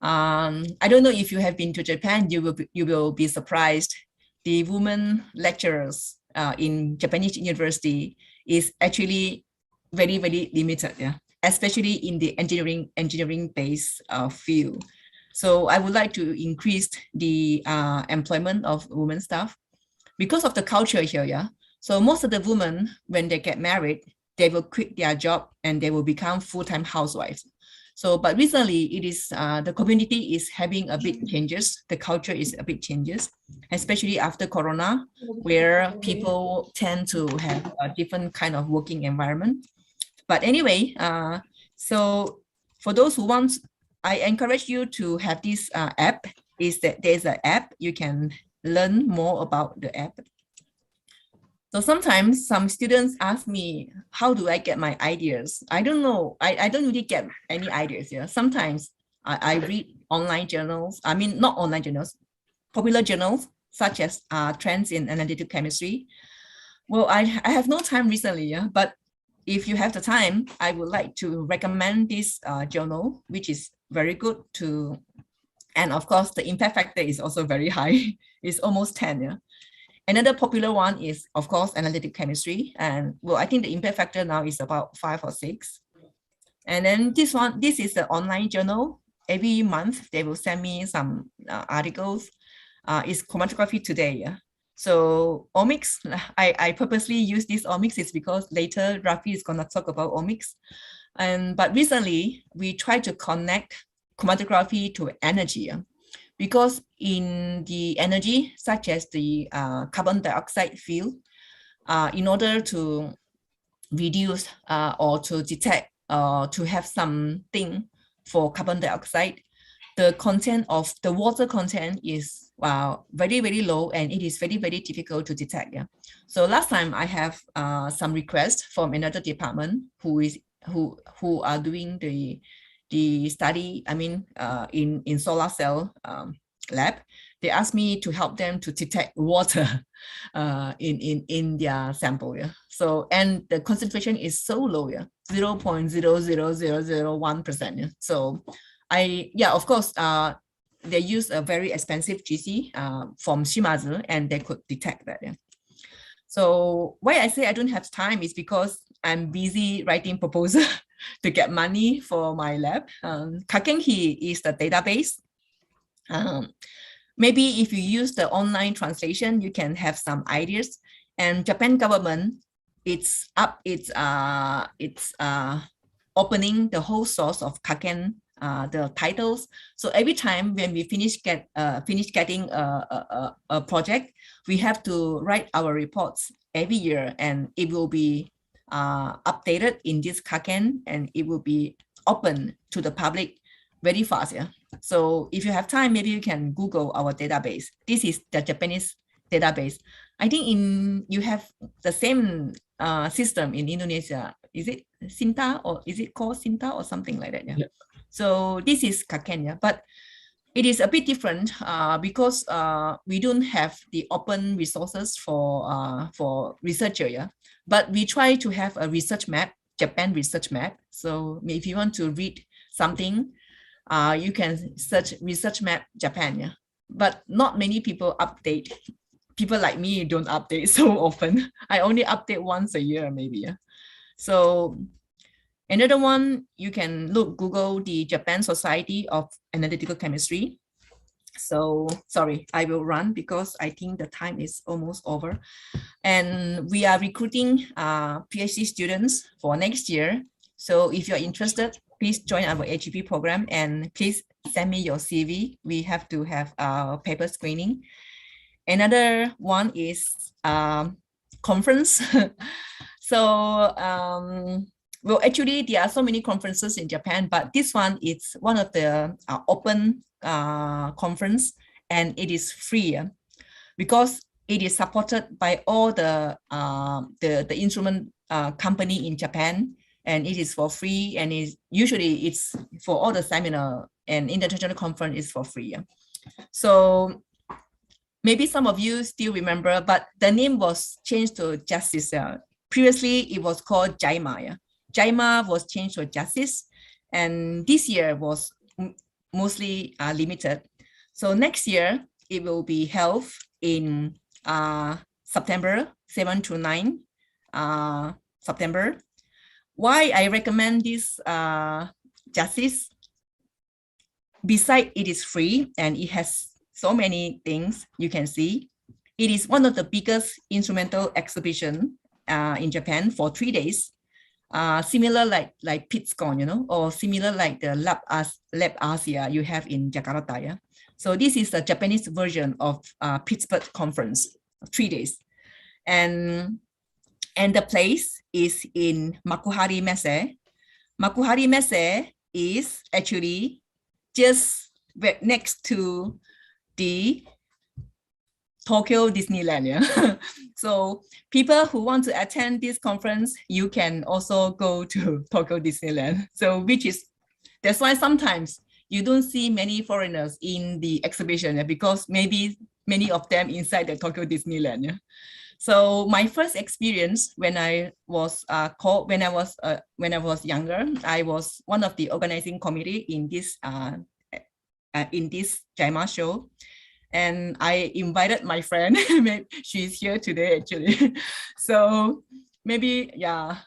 S1: I don't know if you have been to Japan, you will be surprised. The women lecturers in Japanese university is actually very, very limited, yeah, especially in the engineering-based field. So I would like to increase the employment of women staff because of the culture here, yeah. So most of the women, when they get married, they will quit their job and they will become full-time housewives. So, but recently it is, the community is having a big changes. The culture is a big changes, especially after Corona, where people tend to have a different kind of working environment. But anyway, so for those who want, I encourage you to have this app. Is that there's an app, you can learn more about the app. So sometimes some students ask me, how do I get my ideas? I don't know. I don't really get any ideas here. Sometimes I read online journals. I mean, not online journals, popular journals, such as Trends in Analytical Chemistry. Well, I have no time recently, yeah, but if you have the time, I would like to recommend this journal, which is very good to, and of course, the impact factor is also very high. It's almost 10, yeah. Another popular one is, of course, analytic chemistry. And well, I think the impact factor now is about 5 or 6. And then this one, this is the online journal. Every month, they will send me some articles. It's Chromatography Today. Yeah? So omics, I purposely use this omics is because later Rafi is gonna talk about omics. But recently, we try to connect chromatography to energy. Yeah? Because in the energy, such as the carbon dioxide field, in order to reduce or to detect to have something for carbon dioxide. The content of the water content is very, very low, and it is very, very difficult to detect. Yeah. So last time I have some requests from another department who are doing the study. I mean, in solar cell lab, they asked me to help them to detect water in their sample. Yeah. So, and the concentration is so low. Yeah. 0.00001%. Yeah. So of course, they use a very expensive GC from Shimazu, and they could detect that. Yeah. So why I say I don't have time is because I'm busy writing proposal to get money for my lab. Kakenki is the database. Maybe if you use the online translation, you can have some ideas. And Japan government, it's opening the whole source of Kaken, the titles. So every time when we finish getting a project, we have to write our reports every year, and it will be updated in this Kaken, and it will be open to the public very fast. Yeah. So if you have time, maybe you can Google our database. This is the Japanese database. I think you have the same system in Indonesia. Is it Sinta, or is it called Sinta or something like that? Yeah.
S2: Yeah.
S1: So this is Kaken, yeah, but it is a bit different because we don't have the open resources for researcher. Yeah, but we try to have a research map, Japan research map. So if you want to read something, you can search research map Japan. Yeah, but not many people update. People like me don't update so often. I only update once a year, maybe. Yeah. So another one, you can Google the Japan Society of Analytical Chemistry. So sorry, I will run because I think the time is almost over. And we are recruiting PhD students for next year. So if you're interested, please join our HEP program, and please send me your CV. We have to have paper screening. Another one is conference. So well, actually, there are so many conferences in Japan, but this one is one of the open conference, and it is free because it is supported by all the instrument company in Japan, and it is for free, and usually it's for all the seminar and international conference is for free. So maybe some of you still remember, but the name was changed to Justice. Previously, it was called JIMA. JIMA was changed to Justice, and this year was mostly limited. So next year, it will be held in September 7 to 9 September. Why I recommend this Justice? Besides, it is free and it has so many things you can see. It is one of the biggest instrumental exhibition in Japan for 3 days. Similar like PITSCon, you know, or similar like the Lab Asia you have in Jakarta. Yeah? So this is the Japanese version of Pittsburgh conference, 3 days. And the place is in Makuhari Messe. Makuhari Messe is actually just next to the Tokyo Disneyland. Yeah? So people who want to attend this conference, you can also go to Tokyo Disneyland. So that's why sometimes you don't see many foreigners in the exhibition because maybe many of them inside the Tokyo Disneyland. Yeah? So my first experience when I was when I was younger, I was one of the organizing committee in this JIMA show. And I invited my friend. She's here today, actually. So maybe, yeah,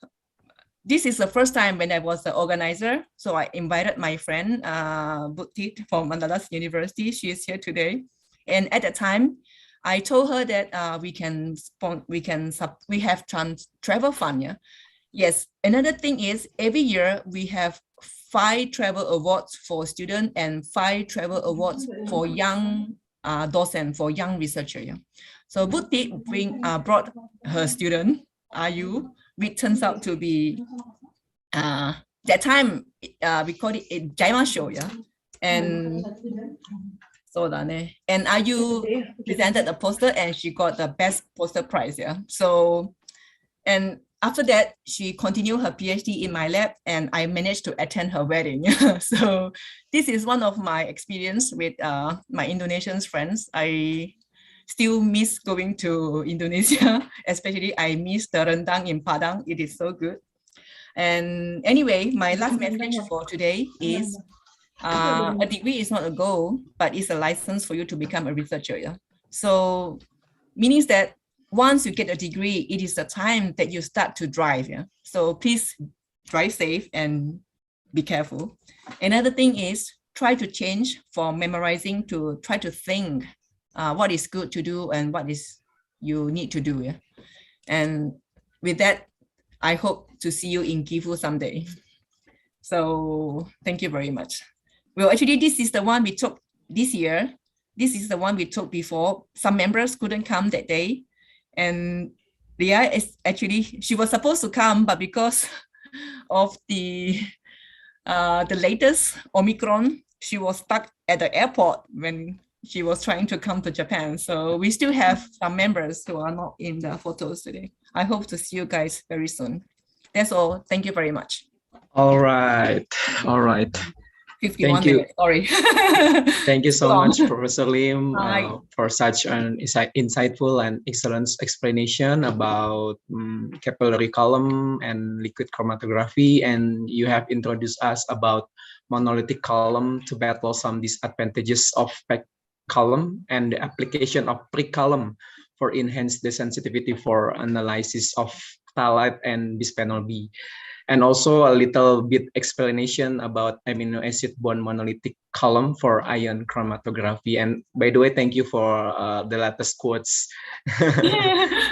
S1: this is the first time when I was the organizer. So I invited my friend, Butit from Mandalas University. She is here today. And at the time, I told her that we have travel fund. Yeah? Yes. Another thing is every year we have 5 travel awards for students and 5 travel awards for young docent, for young researcher. Yeah? So Buti brought her student, Ayu, which turns out to be, that time, we called it a Jaima show, yeah? And so and Ayu presented the poster and she got the best poster prize, yeah? So, and after that, she continued her PhD in my lab and I managed to attend her wedding. So this is one of my experience with my Indonesian friends. I still miss going to Indonesia, especially I miss the rendang in Padang. It is so good. And anyway, my last message for today is a degree is not a goal, but it's a license for you to become a researcher. Yeah? So meaning that once you get a degree, it is the time that you start to drive. Yeah. So please drive safe and be careful. Another thing is try to change from memorizing to try to think what is good to do and what is you need to do. Yeah. And with that, I hope to see you in Gifu someday. So thank you very much. Well, actually, this is the one we took this year. This is the one we took before. Some members couldn't come that day. And Leah is actually, she was supposed to come, but because of the latest Omicron, she was stuck at the airport when she was trying to come to Japan. So we still have some members who are not in the photos today. I hope to see you guys very soon. That's all. Thank you very much.
S2: All right. All right.
S1: 51
S2: Thank you.
S1: minutes, sorry.
S2: Thank you so
S1: Long.
S2: much, Professor Lim,
S1: Hi.
S2: for such an insightful and excellent explanation about capillary column and liquid chromatography. And you have introduced us about monolithic column to battle some disadvantages of packed column and the application of pre-column for enhanced the sensitivity for analysis of phthalate and bisphenol B. And also a little bit explanation about amino acid bond monolithic column for ion chromatography. And by the way, thank you for the latest quotes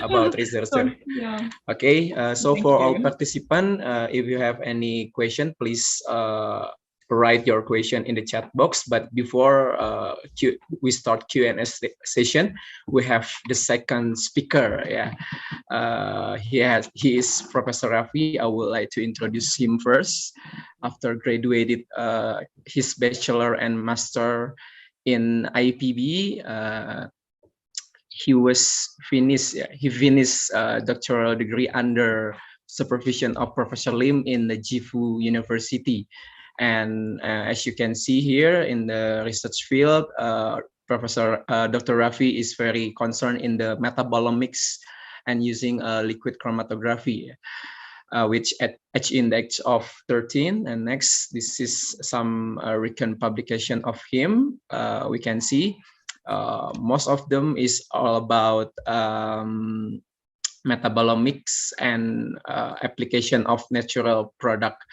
S2: about researcher.
S1: Yeah.
S2: Okay, so
S1: Thank
S2: for
S1: you.
S2: all participants, if you have any question, please write your question in the chat box. But before we start Q&A session, we have the second speaker. Yeah, he is Professor Raffi. I would like to introduce him first. After graduated his bachelor and master in IPB, he finished doctoral degree under supervision of Professor Lim in the Gifu University. And as you can see here in the research field, Professor Dr. Raffi is very concerned in the metabolomics and using liquid chromatography, which at H index of 13. And next, this is some recent publication of him. We can see most of them is all about metabolomics and application of natural product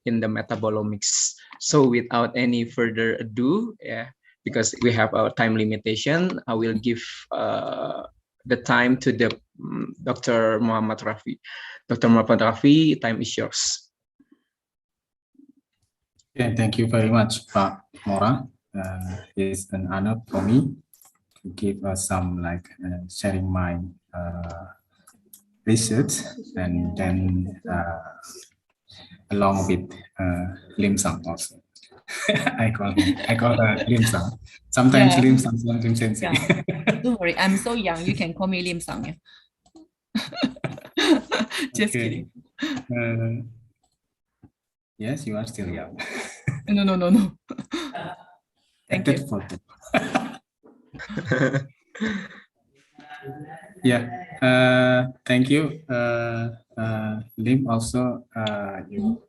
S2: in the metabolomics. So without any further ado, yeah, because we have our time limitation, I will give the time to the Dr. Muhammad Raffi. Dr. Muhammad Raffi, time is yours.
S5: Okay, thank you very much, Pak Mora. It's an honor for me to give some sharing my research, and then along with Lim Sang also. I call her Lim Sang. Sometimes
S1: Yeah.
S5: Lim Sang, sometimes Sensei.
S1: Yeah. Don't worry, I'm so young. You can call me Lim Sang. Yeah. Just kidding.
S5: Yes, you are still young.
S1: No. Thank you.
S5: Photo. Yeah, thank you, Lim. Also, you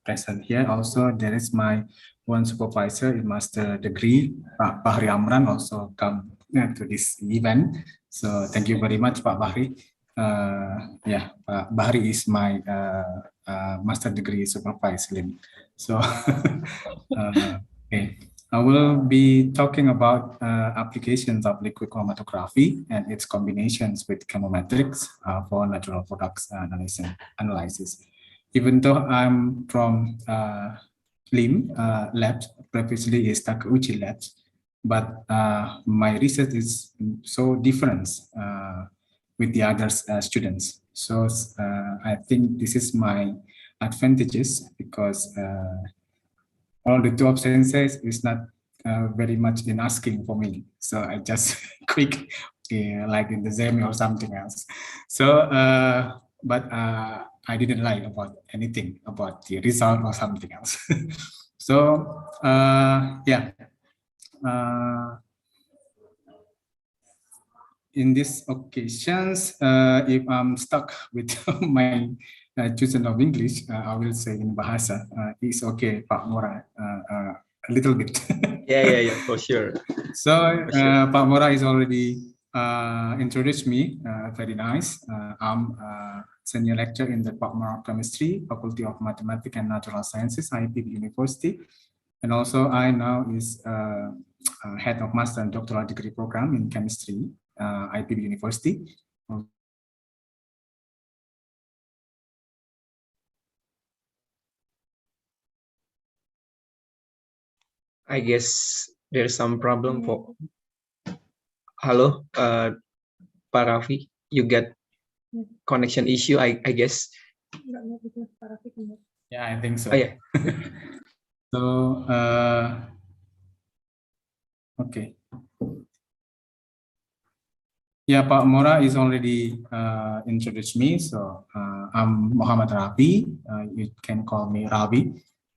S5: present here. Also, there is my one supervisor in master degree, Pak Bahri Amran, also come to this event. So thank you very much, Pak Bahri. Yeah, Pak Bahri is my master degree supervisor, Lim. So, okay. I will be talking about applications of liquid chromatography and its combinations with chemometrics for natural products analysis. Even though I'm from Lim labs, previously is Takeuchi labs, but my research is so different with the other students. So I think this is my advantages, because all the two sensors is not very much in asking for me. So I just quick, like in the Zemi or something else. So, but I didn't like about anything about the result or something else. So, yeah. In these occasions, if I'm stuck with my choosing of English, I will say in Bahasa. It's okay, Pak Mora, a little bit.
S2: Yeah, for sure.
S5: So Pak Mora is already introduced me. Very nice. I'm a senior lecturer in the Department of Chemistry, Faculty of Mathematics and Natural Sciences, IPB University. And also I now is head of master and doctoral degree program in chemistry, IPB University.
S2: I guess there's some problem for. Hello, Pak Raffi, you get connection issue, I guess.
S5: Yeah, I think so.
S2: Oh, yeah.
S5: So, okay. Yeah, Pak Mora is already introduced me. So I'm Muhammad Rabi. You can call me Rabi.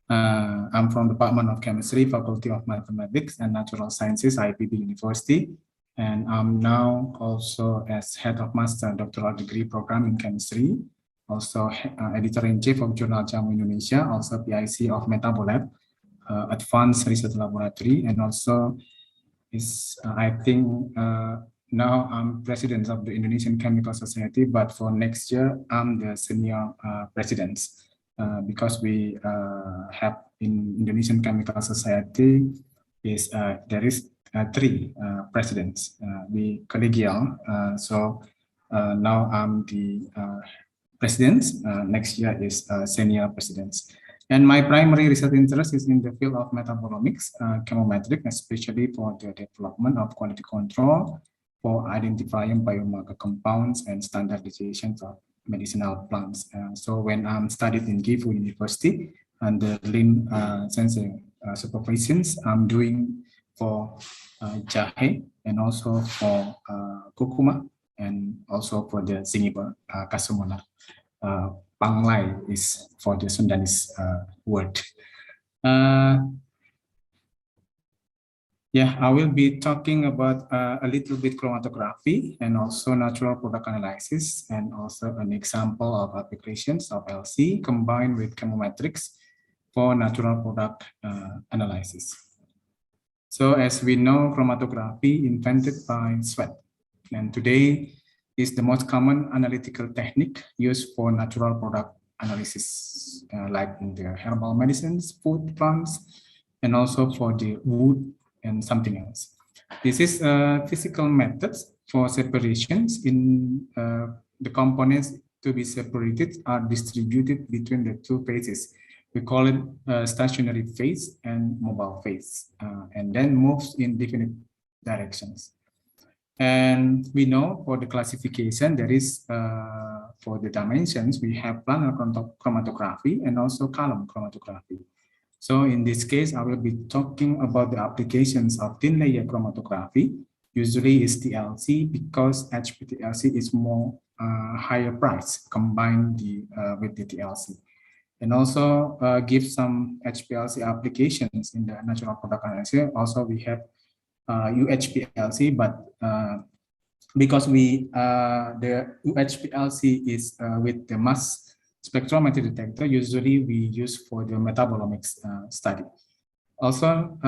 S5: I'm from the Department of Chemistry, Faculty of Mathematics and Natural Sciences, IPB University. And I'm now also as head of master and doctoral degree program in chemistry, also editor-in-chief of Journal Jamu Indonesia, also PIC of Metabolab, Advanced Research Laboratory, and also is I think now I'm president of the Indonesian Chemical Society, but for next year I'm the senior president, because we have in Indonesian Chemical Society is there is three presidents. We collegial, so now I'm the president. Next year is senior presidents. And my primary research interest is in the field of metabolomics, chemometric, especially for the development of quality control for identifying biomarker compounds and standardization of medicinal plants. So when I'm studied in Gifu University under Lin Sensei supervisions, I'm doing for jahe and also for kurkuma and also for the Zingiber Kasumona. Panglai is for the Sundanese word. Yeah, I will be talking about a little bit chromatography and also natural product analysis, and also an example of applications of LC combined with chemometrics for natural product analysis. So as we know, chromatography invented by Sweat, and today is the most common analytical technique used for natural product analysis, like in the herbal medicines, food, plants, and also for the wood and something else. This is physical methods for separations in the components to be separated are distributed between the two phases. We call it stationary phase and mobile phase, and then moves in definite directions. And we know for the classification, there is, for the dimensions, we have planar chromatography and also column chromatography. So in this case, I will be talking about the applications of thin layer chromatography. Usually is TLC, because HPTLC is more higher price combined with the TLC. And also give some HPLC applications in the natural product analysis. Also we have UHPLC, but because we the UHPLC is with the mass spectrometry detector, usually we use for the metabolomics study. Also,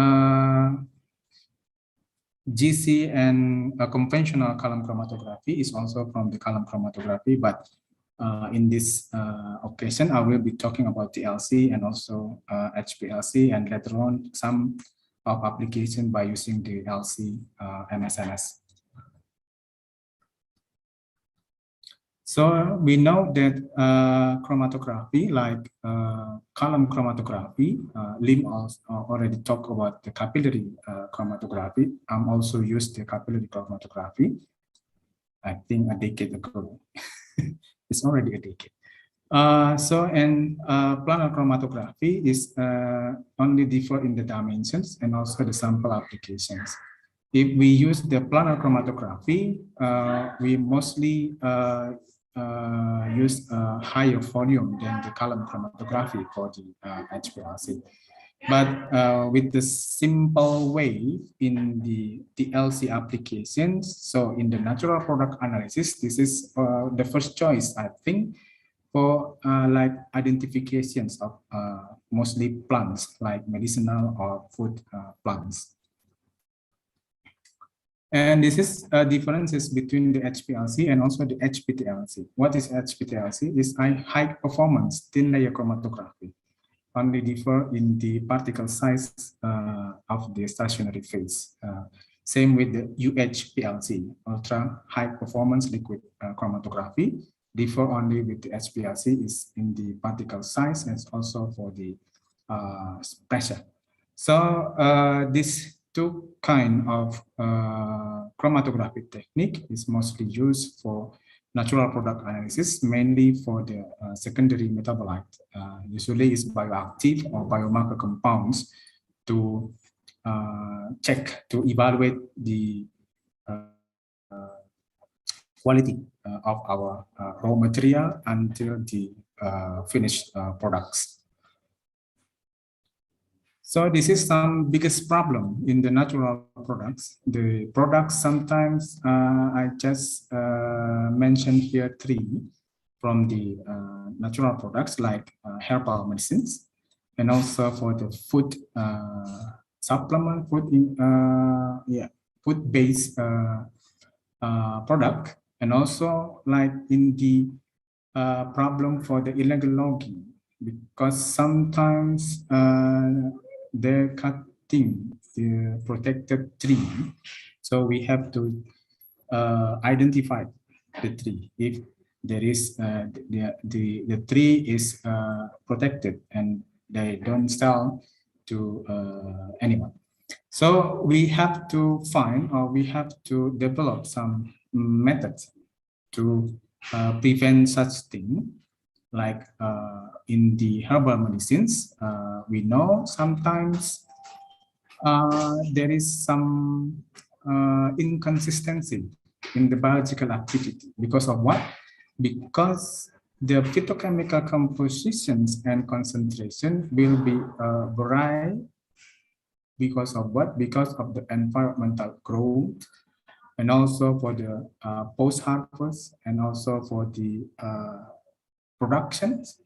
S5: GC and conventional column chromatography is also from the column chromatography, but in this occasion, I will be talking about TLC and also HPLC, and later on some of application by using the LC MSMS. So we know that chromatography, like column chromatography, Lim also already talked about the capillary chromatography. I'm also used the capillary chromatography, I think a decade ago. It's already a decade. Planar chromatography is only differ in the dimensions and also the sample applications. If we use the planar chromatography, we mostly use a higher volume than the column chromatography for the HPLC. But with the simple way in the DLC applications, so in the natural product analysis, this is the first choice, I think, for like identifications of mostly plants, like medicinal or food plants. And this is differences between the HPLC and also the HPTLC. What is HPTLC? Is high performance thin layer chromatography. Only differ in the particle size of the stationary phase. Same with the UHPLC, ultra high performance liquid chromatography. Differ only with the HPLC is in the particle size and also for the pressure. So this two kind of chromatography technique is mostly used for natural product analysis, mainly for the secondary metabolite. Usually is bioactive or biomarker compounds to check, to evaluate the quality of our raw material until the finished products. So this is some biggest problem in the natural products. The products sometimes I just mentioned here three from the natural products like herbal medicines, and also for the food supplement, food-based product, and also like in the problem for the illegal logging, because sometimes they're cutting the protected tree, so we have to identify the tree. If there is the tree is protected and they don't sell to anyone, so we have to find, or we have to develop some methods to prevent such thing. Like in the herbal medicines, we know sometimes there is some inconsistency in the biological activity. Because of what? Because the phytochemical compositions and concentration will be vary. Because of what? Because of the environmental growth, and also for the post-harvest, and also for the productions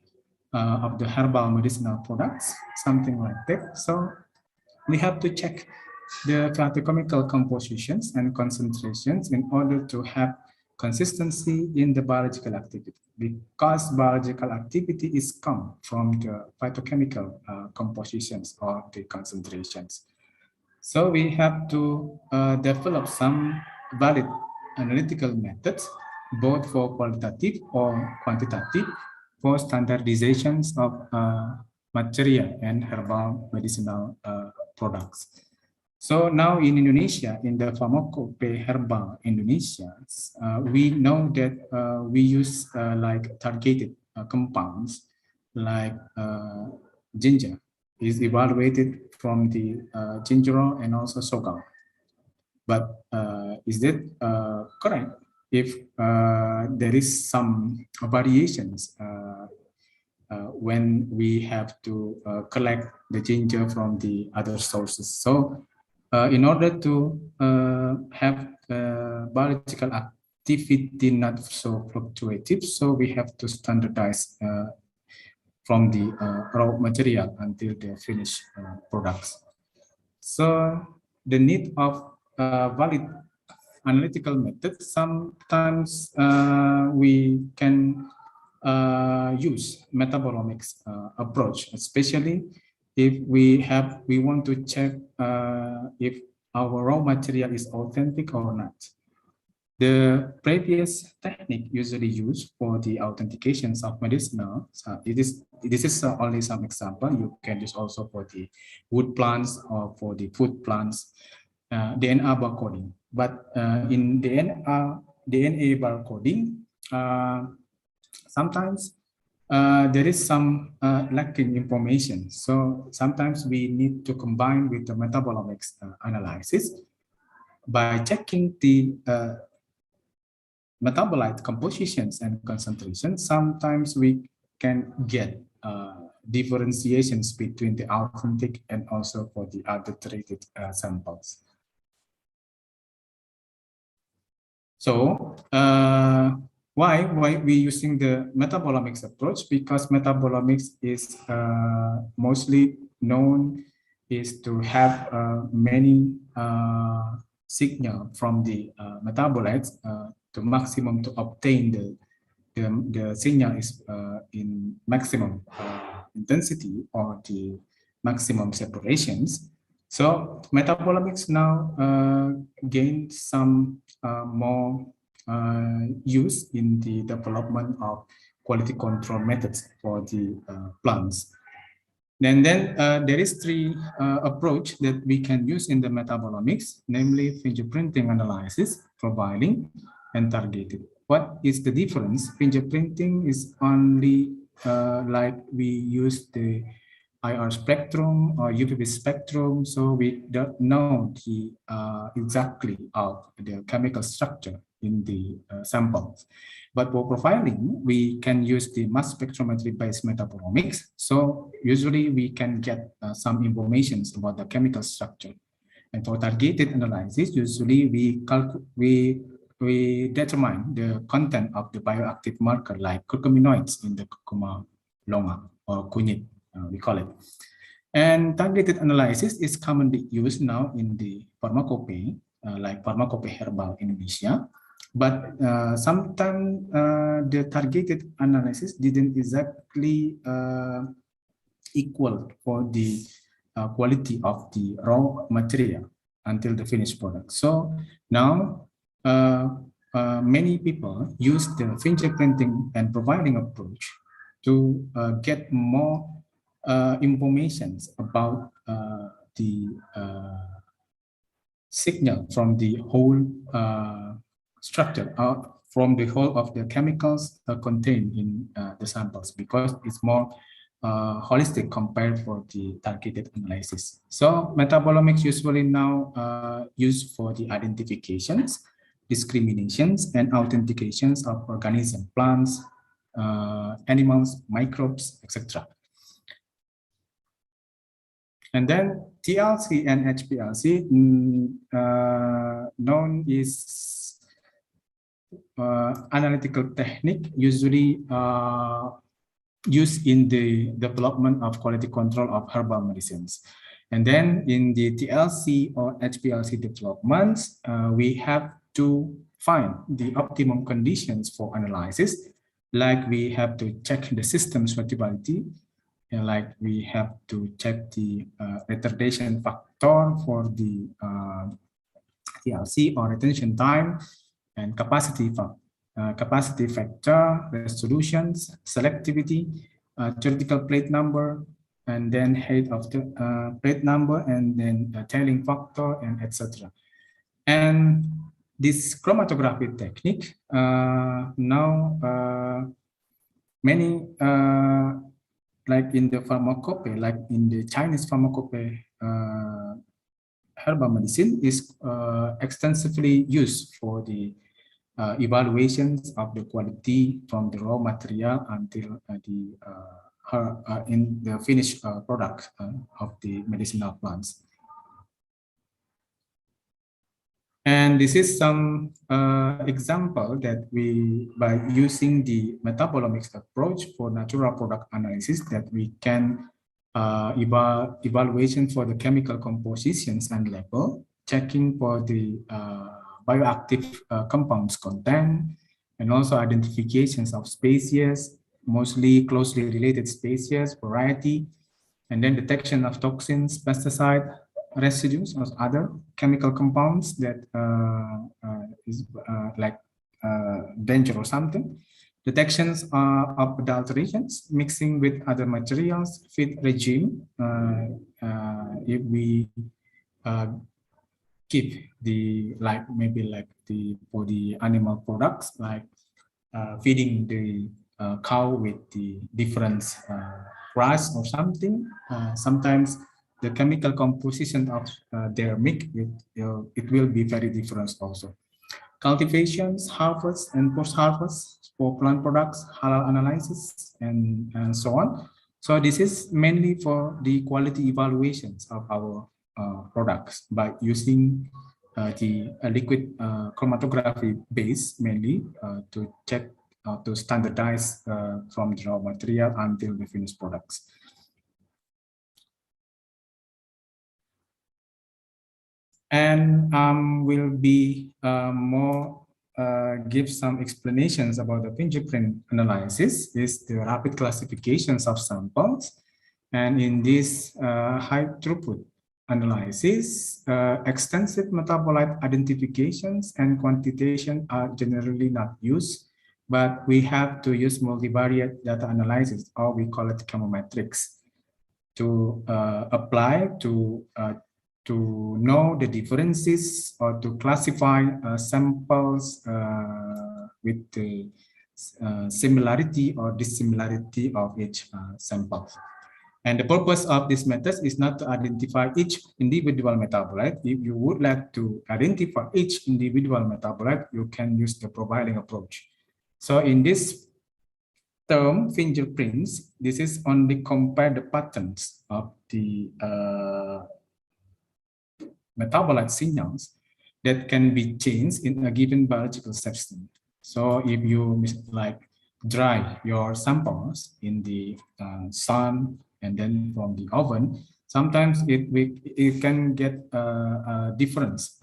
S5: of the herbal medicinal products, something like that. So we have to check the phytochemical compositions and concentrations in order to have consistency in the biological activity, because biological activity is come from the phytochemical compositions or the concentrations. So we have to develop some valid analytical methods, both for qualitative or quantitative, for standardizations of material and herbal medicinal products. So now in Indonesia, in the Pharmacopoeia Herbal Indonesia, we know that we use like targeted compounds like ginger is evaluated from the gingerol and also sorghum. But is that correct? If there is some variations when we have to collect the ginger from the other sources. So in order to have biological activity not so fluctuative, so we have to standardize from the raw material until the finished products. So the need of valid analytical methods, sometimes we can use metabolomics approach, especially if we want to check if our raw material is authentic or not. The previous technique usually used for the authentications of medicinal, this is only some example. You can use also for the wood plants or for the food plants, DNA barcoding. But in DNA barcoding, sometimes there is some lacking information. So sometimes we need to combine with the metabolomics analysis by checking the metabolite compositions and concentrations. Sometimes we can get differentiations between the authentic and also for the adulterated samples. So why we using the metabolomics approach? Because metabolomics is mostly known is to have many signal from the metabolites to maximum to obtain the signal is in maximum intensity or the maximum separations. So metabolomics now gain some more use in the development of quality control methods for the plants. And then there is three approach that we can use in the metabolomics, namely fingerprinting analysis, profiling, and targeted. What is the difference? Fingerprinting is only like we use the IR spectrum or UVB spectrum, so we don't know the exactly of the chemical structure in the samples. But for profiling, we can use the mass spectrometry-based metabolomics. So usually we can get some information about the chemical structure. And for targeted analysis, usually we determine the content of the bioactive marker like curcuminoids in the curcuma longa or kunyit, we call it. And targeted analysis is commonly used now in the pharmacopoeia, like Pharmacopoeia Herbal Indonesia. But sometimes the targeted analysis didn't exactly equal for the quality of the raw material until the finished product. So now many people use the fingerprinting and profiling approach to get more information about the signal from the whole structure, from the whole of the chemicals contained in the samples, because it's more holistic compared for the targeted analysis. So metabolomics usually now used for the identifications, discriminations, and authentications of organisms, plants, animals, microbes, etc. And then TLC and HPLC, known is analytical technique usually used in the development of quality control of herbal medicines. And then in the TLC or HPLC developments, we have to find the optimum conditions for analysis, like we have to check the system suitability, and like we have to check the retardation factor for the TLC or retention time, and capacity factor, resolutions, selectivity, theoretical plate number, and then height of the plate number, and then tailing factor, and etc. And this chromatography technique now many like in the pharmacopoeia, like in the Chinese pharmacopoeia, herbal medicine is extensively used for the evaluations of the quality from the raw material until in the finished product of the medicinal plants. And this is some example that we, by using the metabolomics approach for natural product analysis, that we can evaluation for the chemical compositions and level, checking for the bioactive compounds content, and also identifications of species, mostly closely related species, variety, and then detection of toxins, pesticide, residues or other chemical compounds that is like danger or something. Detections of adulterations, mixing with other materials, feed regime. If we keep the maybe like for the animal products, like feeding the cow with the different grass or something. Sometimes the chemical composition of their milk, it will be very different also. Cultivations, harvest, and post-harvest for plant products, halal analysis, and so on. So this is mainly for the quality evaluations of our products by using the liquid chromatography base mainly to check to standardize from the raw material until the finished products. And will be more give some explanations about the fingerprint analysis is the rapid classifications of samples. And in this high throughput analysis, extensive metabolite identifications and quantitation are generally not used, but we have to use multivariate data analysis, or we call it chemometrics, to apply to know the differences or to classify samples with the similarity or dissimilarity of each sample. And the purpose of this method is not to identify each individual metabolite. If you would like to identify each individual metabolite, you can use the profiling approach. So in this term, fingerprints, this is only compare the patterns of the metabolite signals that can be changed in a given biological substance. So if you like dry your samples in the sun and then from the oven, sometimes it can get a difference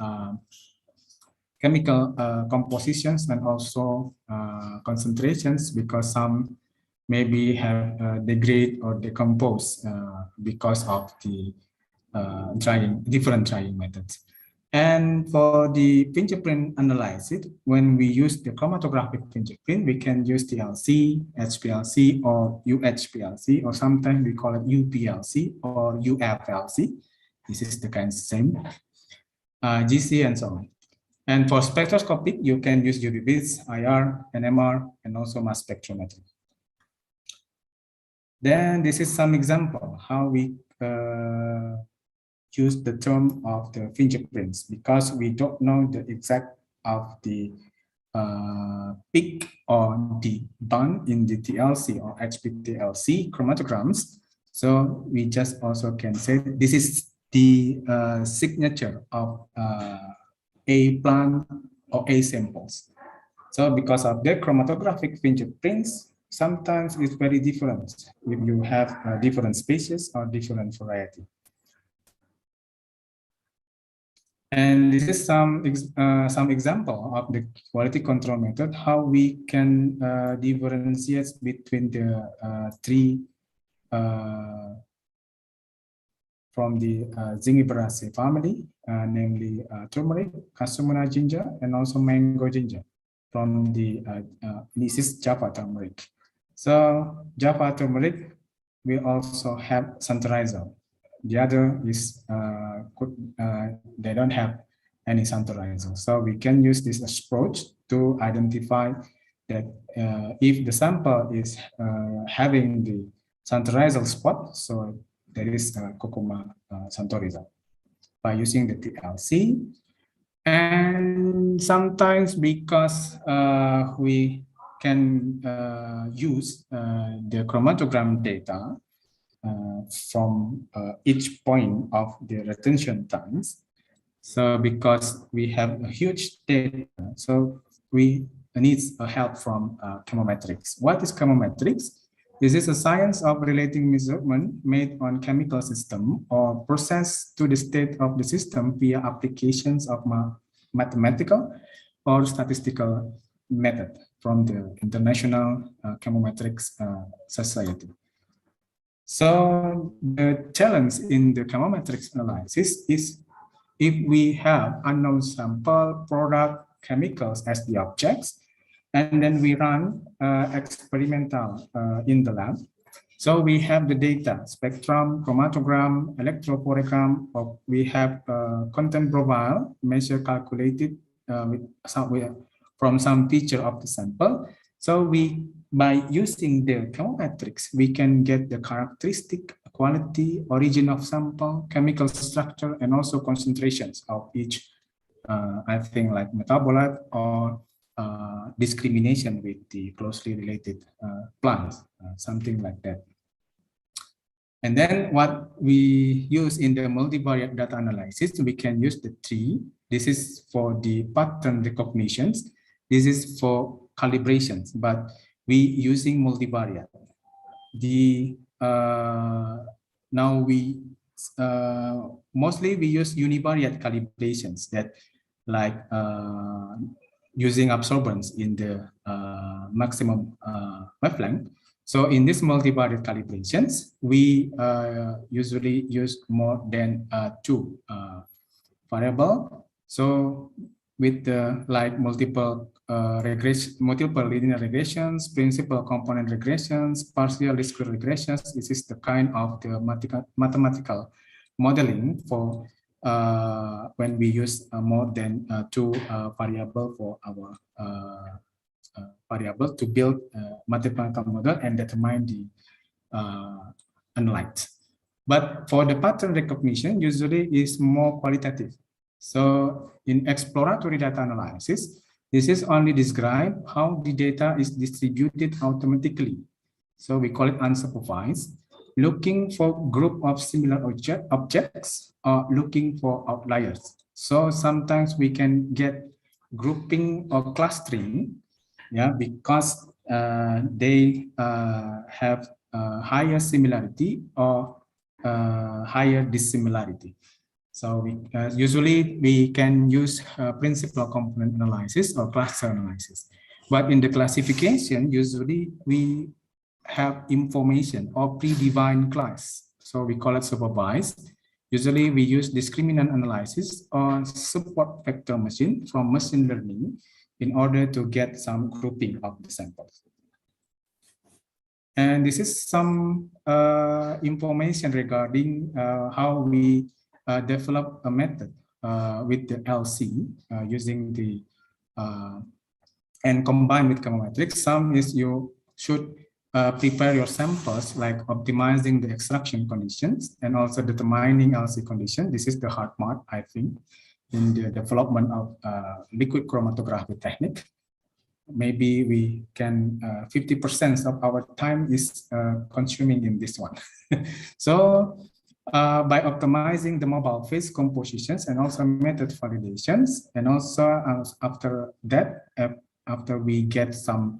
S5: chemical compositions and also concentrations, because some maybe have degrade or decompose because of the different drying methods. And for the fingerprint analysis, when we use the chromatographic fingerprint, we can use TLC, HPLC, or UHPLC, or sometimes we call it UPLC or UFLC. This is the kind of same, GC and so on. And for spectroscopic, you can use UV beads, IR, NMR, and also mass spectrometry. Then this is some example how we use the term of the fingerprints, because we don't know the exact of the peak or the bond in the TLC or HPTLC chromatograms. So we just also can say this is the signature of a plant or a samples. So because of the chromatographic fingerprints, sometimes it's very different if you have different species or different variety. And this is some example of the quality control method, how we can differentiate between the three from the Zingiberaceae family, namely turmeric, Casumina ginger, and also mango ginger from the this is Java turmeric. So Java turmeric will also have santorizol. The other is they don't have any santorizol. So we can use this approach to identify that if the sample is having the santorizol spot, so there is Curcuma santorizol by using the TLC. And sometimes because we can use the chromatogram data from each point of the retention times. So because we have a huge data, so we need help from chemometrics. What is chemometrics? This is a science of relating measurement made on chemical system or process to the state of the system via applications of mathematical or statistical method from the International Chemometrics Society. So the challenge in the chemometrics analysis is if we have unknown sample, product, chemicals as the objects, and then we run experimental in the lab. So we have the data, spectrum, chromatogram, electrophoregram, or we have content profile measure calculated from some feature of the sample. So by using the chemometrics, we can get the characteristic, quality, origin of sample, chemical structure, and also concentrations of each, I think like metabolite or discrimination with the closely related plants, something like that. And then what we use in the multivariate data analysis, we can use the tree. This is for the pattern recognitions. This is for calibrations, but we using multivariate. Now we mostly we use univariate calibrations that like using absorbance in the maximum wavelength. So in this multivariate calibrations, we usually use more than two variable. So with the like multiple multiple linear regressions, principal component regressions, partial discrete regressions, this is the kind of the mathematical modeling for when we use more than two variable for our variable to build a mathematical model and determine the analyte. But for the pattern recognition, usually is more qualitative. So in exploratory data analysis, this is only describe how the data is distributed automatically. So we call it unsupervised, looking for group of similar objects or looking for outliers. So sometimes we can get grouping or clustering, yeah, because they have higher similarity or higher dissimilarity. So we usually we can use principal component analysis or cluster analysis. But in the classification, usually we have information or predefined class. So we call it supervised. Usually we use discriminant analysis or support vector machine from machine learning in order to get some grouping of the samples. And this is some information regarding how we develop a method with the LC using the and combined with chemometrics. Some is you should prepare your samples like optimizing the extraction conditions and also determining LC condition. This is the hard part, I think, in the development of liquid chromatography technique. Maybe we can 50% of our time is consuming in this one. So by optimizing the mobile phase compositions and also method validations, and also after that, after we get some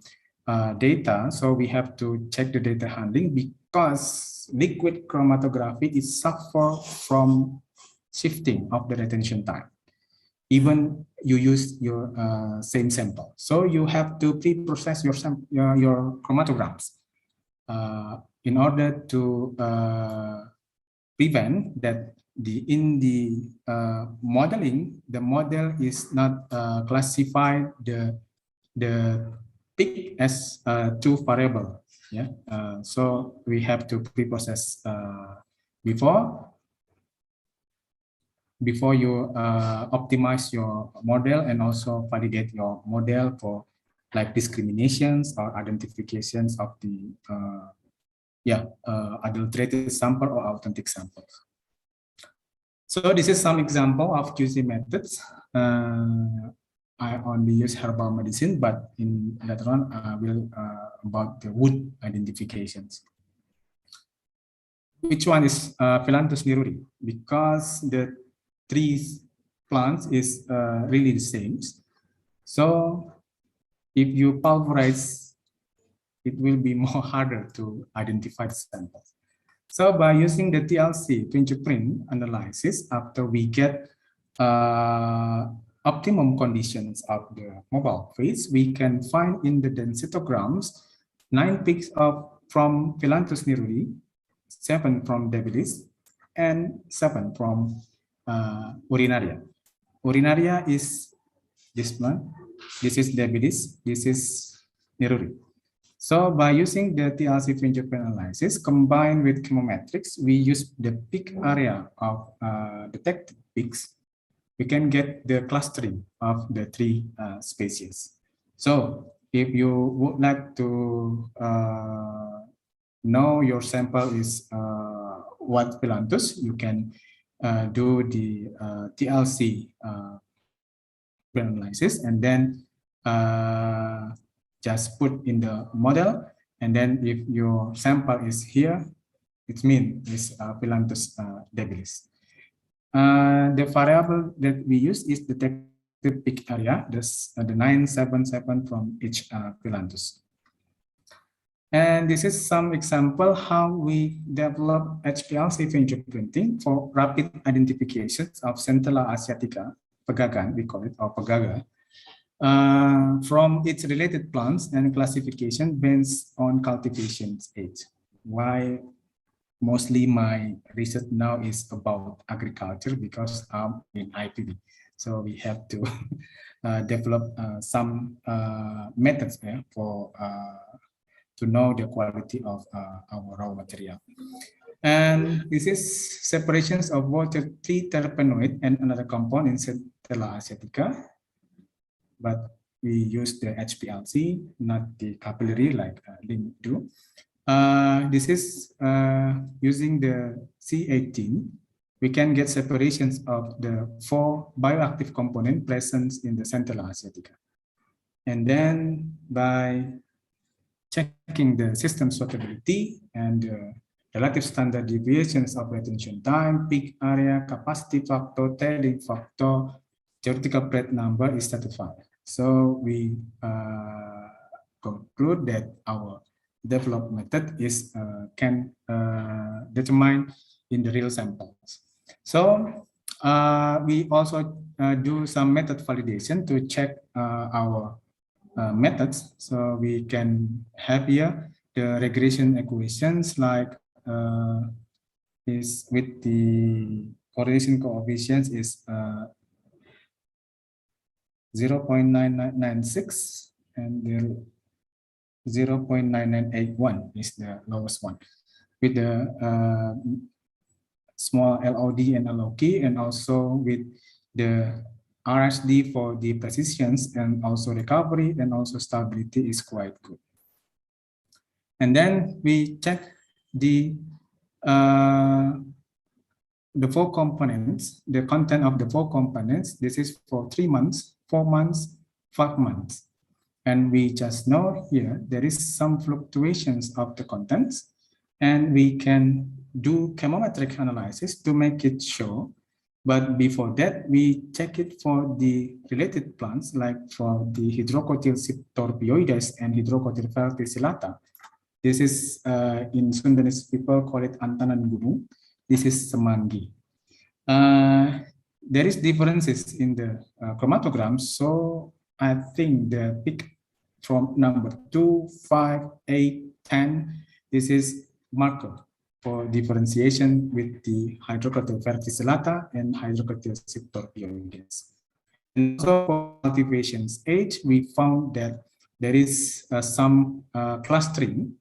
S5: data, so we have to check the data handling because liquid chromatography is suffer from shifting of the retention time. Even you use your same sample. So you have to pre-process your chromatograms in order to prevent that in the modeling, the model is not classified the peak as two variable. Yeah, so we have to pre-process before you optimize your model and also validate your model for like discriminations or identifications of the adulterated sample or authentic samples. So this is some example of QC methods. I only use herbal medicine, but in later on I will about the wood identifications. Which one is Philanthus niruri? Because the trees plants is really the same. So if you pulverize, it will be more harder to identify the samples. So by using the TLC, twin analysis, after we get optimum conditions of the mobile phase, we can find in the densitograms 9 peaks from Philanthus niruri 7 from Debilis, and 7 from Urinaria. Urinaria is this one. This is Debilis. This is Neruri. So by using the TLC fingerprint analysis combined with chemometrics, we use the peak area of detected peaks. We can get the clustering of the three species. So if you would like to know your sample is what Philanthus, you can do the TLC analysis and then just put in the model, and then if your sample is here, it means it's Philanthus debilis. The variable that we use is detected peak area, the 977 from each Philanthus. And this is some example how we develop HPLC fingerprinting for rapid identifications of Centella asiatica, pegagan, we call it, or pegaga, from its related plants and classification based on cultivation age. Why mostly my research now is about agriculture because I'm in IPB. So we have to develop some methods for to know the quality of our raw material. And this is separations of water 3 terpenoid and another compound in Centella asiatica. But we use the HPLC, not the capillary like Lim do. This is using the C18. We can get separations of the 4 bioactive components present in the Centella asiatica. And then by checking the system suitability and relative standard deviations of retention time, peak area, capacity factor, tailing factor, theoretical breadth number is satisfied. So we conclude that our developed method is can determine in the real samples. So we also do some method validation to check our methods. So we can have here the regression equations like is with the correlation coefficients is 0.9996 and the 0.9981 is the lowest one with the small LOD and LOK, and also with the RSD for the precisions and also recovery and also stability is quite good. And then we check the 4 components, the content of the 4 components. This is for 3 months, 4 months, 5 months. And we just know here there is some fluctuations of the contents, and we can do chemometric analysis to make it show. But before that, we check it for the related plants, like for the Hydrocotyl torpioides and Hydrocotyl verticillata. This is in Sundanese people call it Antanan Gunung. This is Semanggi. There is differences in the chromatograms, so I think the peak from number 2, 5, 8, 10, this is marker for differentiation with the Hydrocotyl verticillata and Hydrocotyl torpioides. And also for cultivation age, we found that there is some clustering.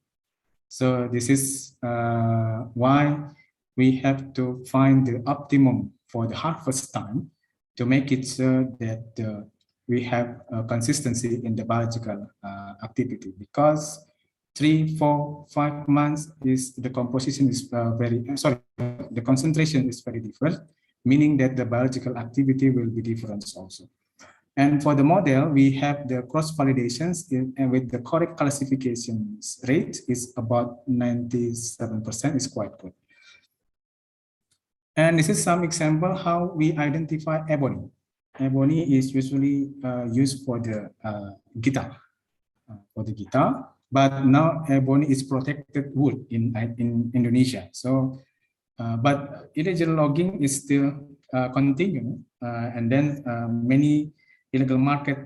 S5: So this is why we have to find the optimum for the harvest time to make it so that we have consistency in the biological activity, because 3, 4, 5 months is the composition is the concentration is very different, meaning that the biological activity will be different also. And for the model, we have the cross validations and with the correct classification rate is about 97%, is quite good. And this is some example how we identify ebony. Ebony is usually used for the guitar, but now ebony is protected wood in Indonesia. So, but illegal logging is still continuing, and then many illegal market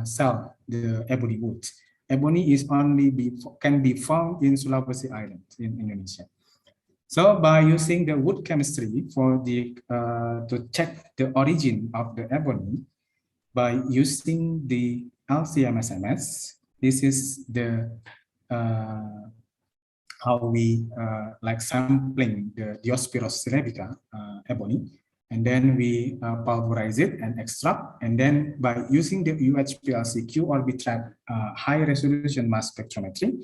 S5: sell the ebony wood. Ebony is only can be found in Sulawesi Island in Indonesia. So by using the wood chemistry for the to check the origin of the ebony, by using the LCMSMS, this is the how we like sampling the Diospyros syllabica ebony, and then we pulverize it and extract, and then by using the UHPLC Q-Orbitrap high resolution mass spectrometry,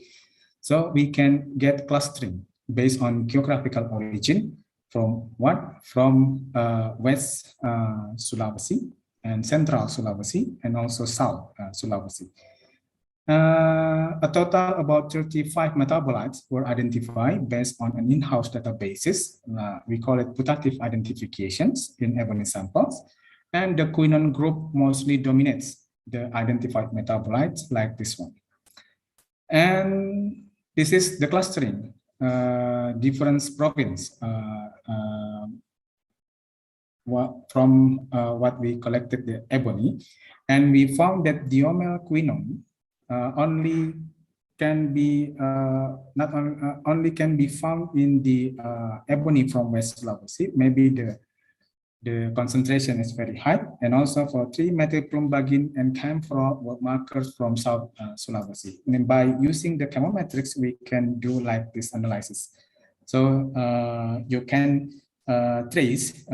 S5: so we can get clustering based on geographical origin from what? From West Sulawesi and Central Sulawesi and also South Sulawesi. A total about 35 metabolites were identified based on an in-house databases. We call it putative identifications in ebony samples. And the quinone group mostly dominates the identified metabolites like this one. And this is the clustering, different province from what we collected the ebony. And we found that diomylquinone only can be only can be found in the ebony from West Sulawesi. Maybe the concentration is very high, and also for 3-methylplumbagin and camphor markers from South Sulawesi. And by using the chemometrics, we can do like this analysis. So you can trace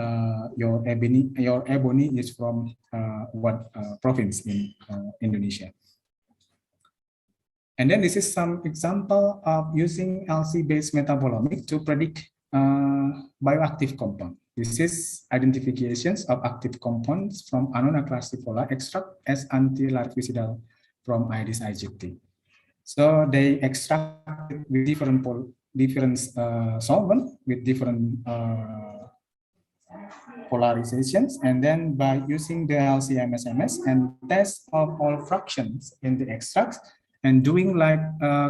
S5: your ebony is from what province in Indonesia. And then this is some example of using LC-based metabolomics to predict bioactive compound. This is identifications of active compounds from Annona classifolia extract as anti-larvicidal from Aedes aegypti. So they extract with different solvent with different polarizations, and then by using the LC-MS and test of all fractions in the extracts, and doing like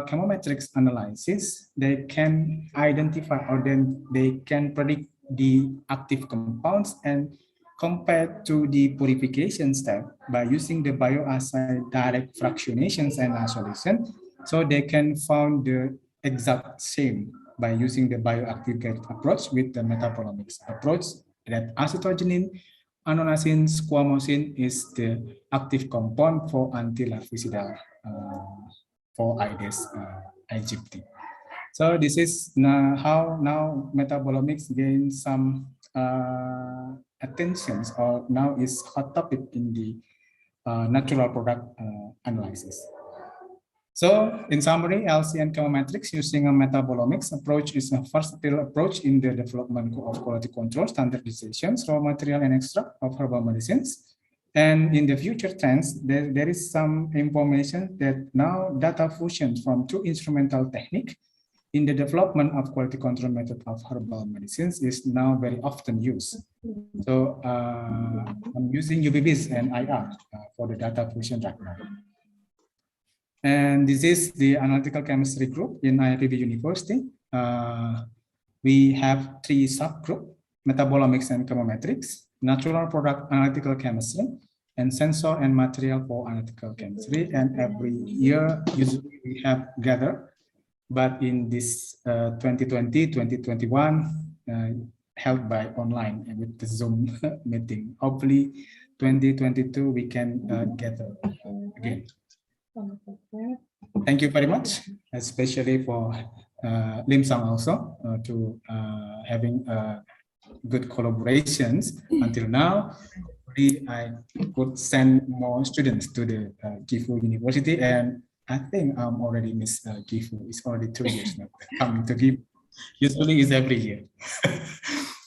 S5: chemometrics analysis, they can identify, or then they can predict the active compounds and compared to the purification step by using the bioassay direct fractionations and isolation. So they can find the exact same by using the bioactive approach with the metabolomics approach, that acetogenin, annonacin, squamosine is the active compound for anti-larvicidal for Aedes aegypti. So this is how now metabolomics gain some attentions, or now is hot topic in the natural product analysis. So in summary, LC and chemometrics using a metabolomics approach is a versatile approach in the development of quality control, standardizations, raw material and extract of herbal medicines. And in the future trends, there is some information that now data fusion from two instrumental technique in the development of quality control method of herbal medicines is now very often used. So I'm using UVBs and IR for the data fusion right now. And this is the analytical chemistry group in IIPB University. We have 3 subgroups: metabolomics and chemometrics, natural product analytical chemistry, and sensor and material for analytical chemistry. And every year, usually we have gathered, but in this 2020, 2021, held by online with the Zoom meeting. Hopefully 2022, we can gather again. Thank you very much, especially for Lim Sang also to having good collaborations until now. I could send more students to the Gifu University, and I think I'm already miss Gifu. It's already 2 years now coming to Gifu. Usually is every year.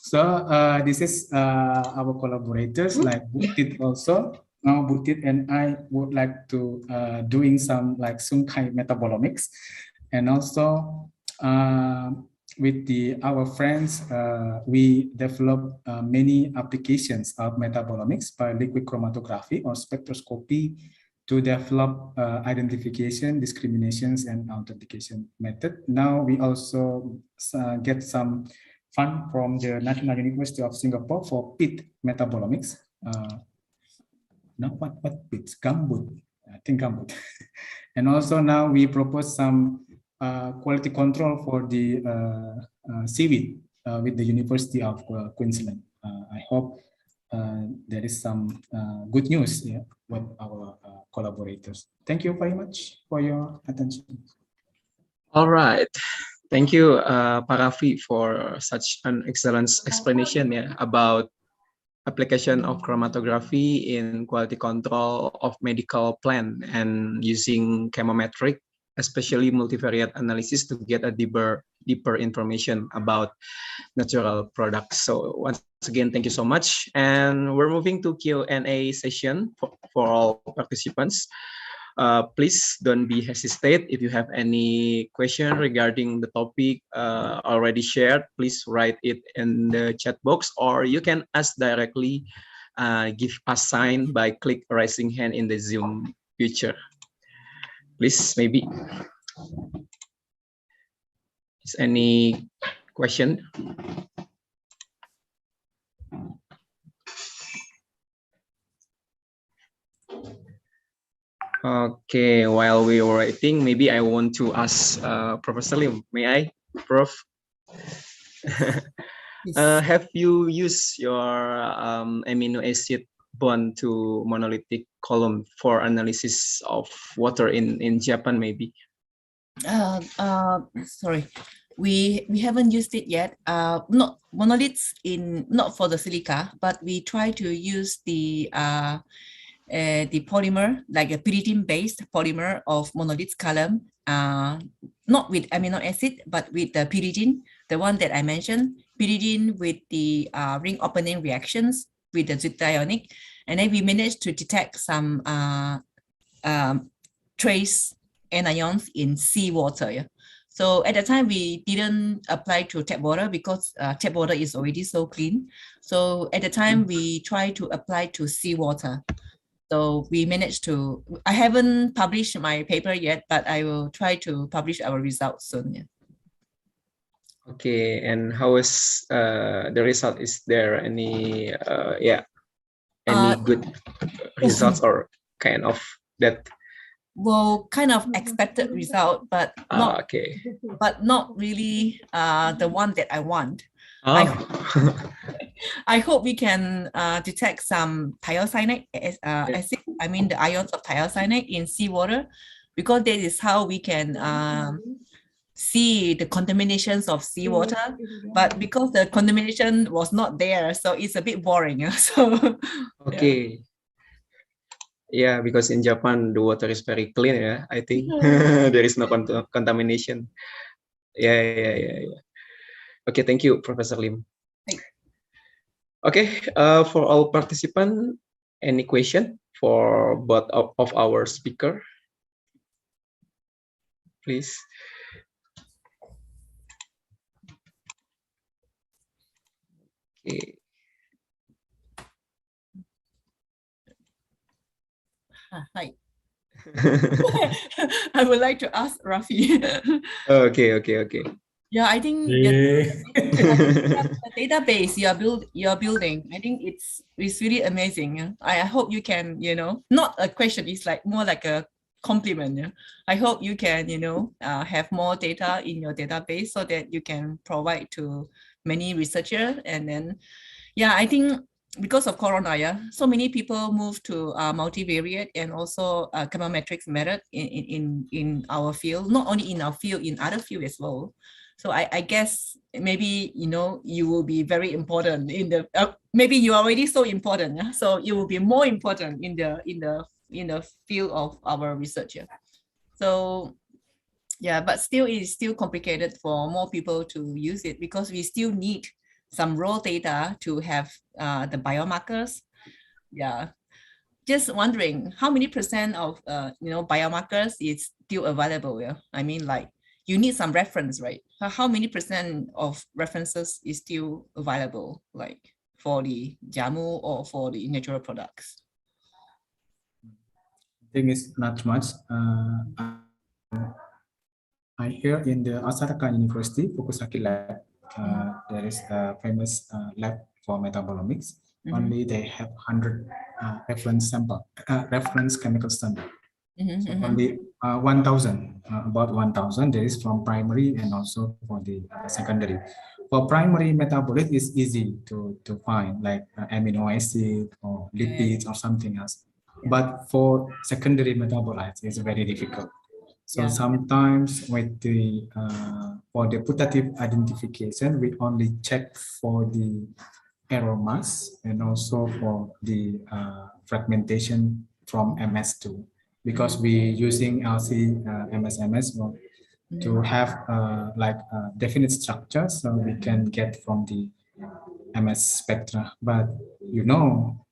S5: So this is our collaborators like Butit also. Now Butit and I would like to doing some like Sungkai metabolomics, and also with our friends, we develop many applications of metabolomics by liquid chromatography or spectroscopy to develop identification, discriminations, and authentication method. Now we also get some fund from the National University of Singapore for PIT metabolomics. Not what PIT, gambut, I think gambut. And also now we propose some quality control for the seaweed with the University of Queensland. I hope there is some good news, yeah, with our collaborators. Thank you very much for your attention.
S2: All right. Thank you, Pak Raffi, for such an excellent explanation, yeah, about application of chromatography in quality control of medical plant and using chemometric, especially multivariate analysis, to get a deeper information about natural products. So once again, thank you so much. And we're moving to Q&A session for all participants. Please don't be hesitate if you have any question regarding the topic already shared. Please write it in the chat box, or you can ask directly. Give a sign by click raising hand in the Zoom feature. Please, maybe. Is any question? Okay, while we were waiting, maybe I want to ask Professor Lim. May I, Prof? Have you used your amino acid bond to monolithic column for analysis of water in Japan, maybe?
S1: Sorry, we haven't used it yet. Not monoliths not for the silica, but we try to use the polymer, like a pyridine-based polymer of monolith column, not with amino acid, but with the pyridine, the one that I mentioned, pyridine with the ring opening reactions with the zwitterionic, and then we managed to detect some trace anions in seawater. Yeah? So at the time, we didn't apply to tap water because tap water is already so clean. So at the time, we tried to apply to seawater. So we managed to, I haven't published my paper yet, but I will try to publish our results soon. Yeah.
S2: Okay, and how is the result? Is there any any good results or kind of that?
S1: Well, kind of expected result, but not
S2: Okay.
S1: but not really the one that I want.
S2: Oh.
S1: I hope we can detect some thiocyanate acid, I mean the ions of thiocyanate in seawater, because that is how we can see the contaminations of seawater. But because the contamination was not there, so it's a bit boring. So
S2: Okay. Yeah, because in Japan the water is very clean. Yeah, I think there is no contamination. Yeah. Okay, thank you, Professor Lim. Okay, for all participants, any question for both of our speaker? Please. Okay.
S1: Hi. I would like to ask Rafi.
S2: Okay.
S1: Yeah, I think the database you're building, I think it's really amazing. I hope you can, not a question, it's like more like a compliment. Yeah? I hope you can, have more data in your database so that you can provide to many researchers. And then, yeah, I think because of Corona, so many people move to multivariate and also chemometrics method in our field, not only in our field, in other field as well. So I guess maybe, you will be very important in the, maybe you're already so important. Yeah? So you will be more important in the field of our research. Yeah? So yeah, but still it is still complicated for more people to use it because we still need some raw data to have the biomarkers. Yeah. Just wondering how many percent of biomarkers is still available. Yeah. I mean, like, you need some reference, right? How many percent of references is still available, like for the JAMU or for the natural products?
S5: I think it's not much. I hear in the Osaka University, Fukusaki lab, there is a famous lab for metabolomics. Only they have 100 reference sample, reference chemical standard. So only 1,000, about 1,000. There is from primary and also for the secondary. For primary metabolite, it's easy to find, like amino acid or lipids or something else. But for secondary metabolites, it's very difficult. So sometimes with the for the putative identification, we only check for the aromas and also for the fragmentation from MS2, because we using LC MSMS to have like definite structure, so we can get from the MS spectra. But you know,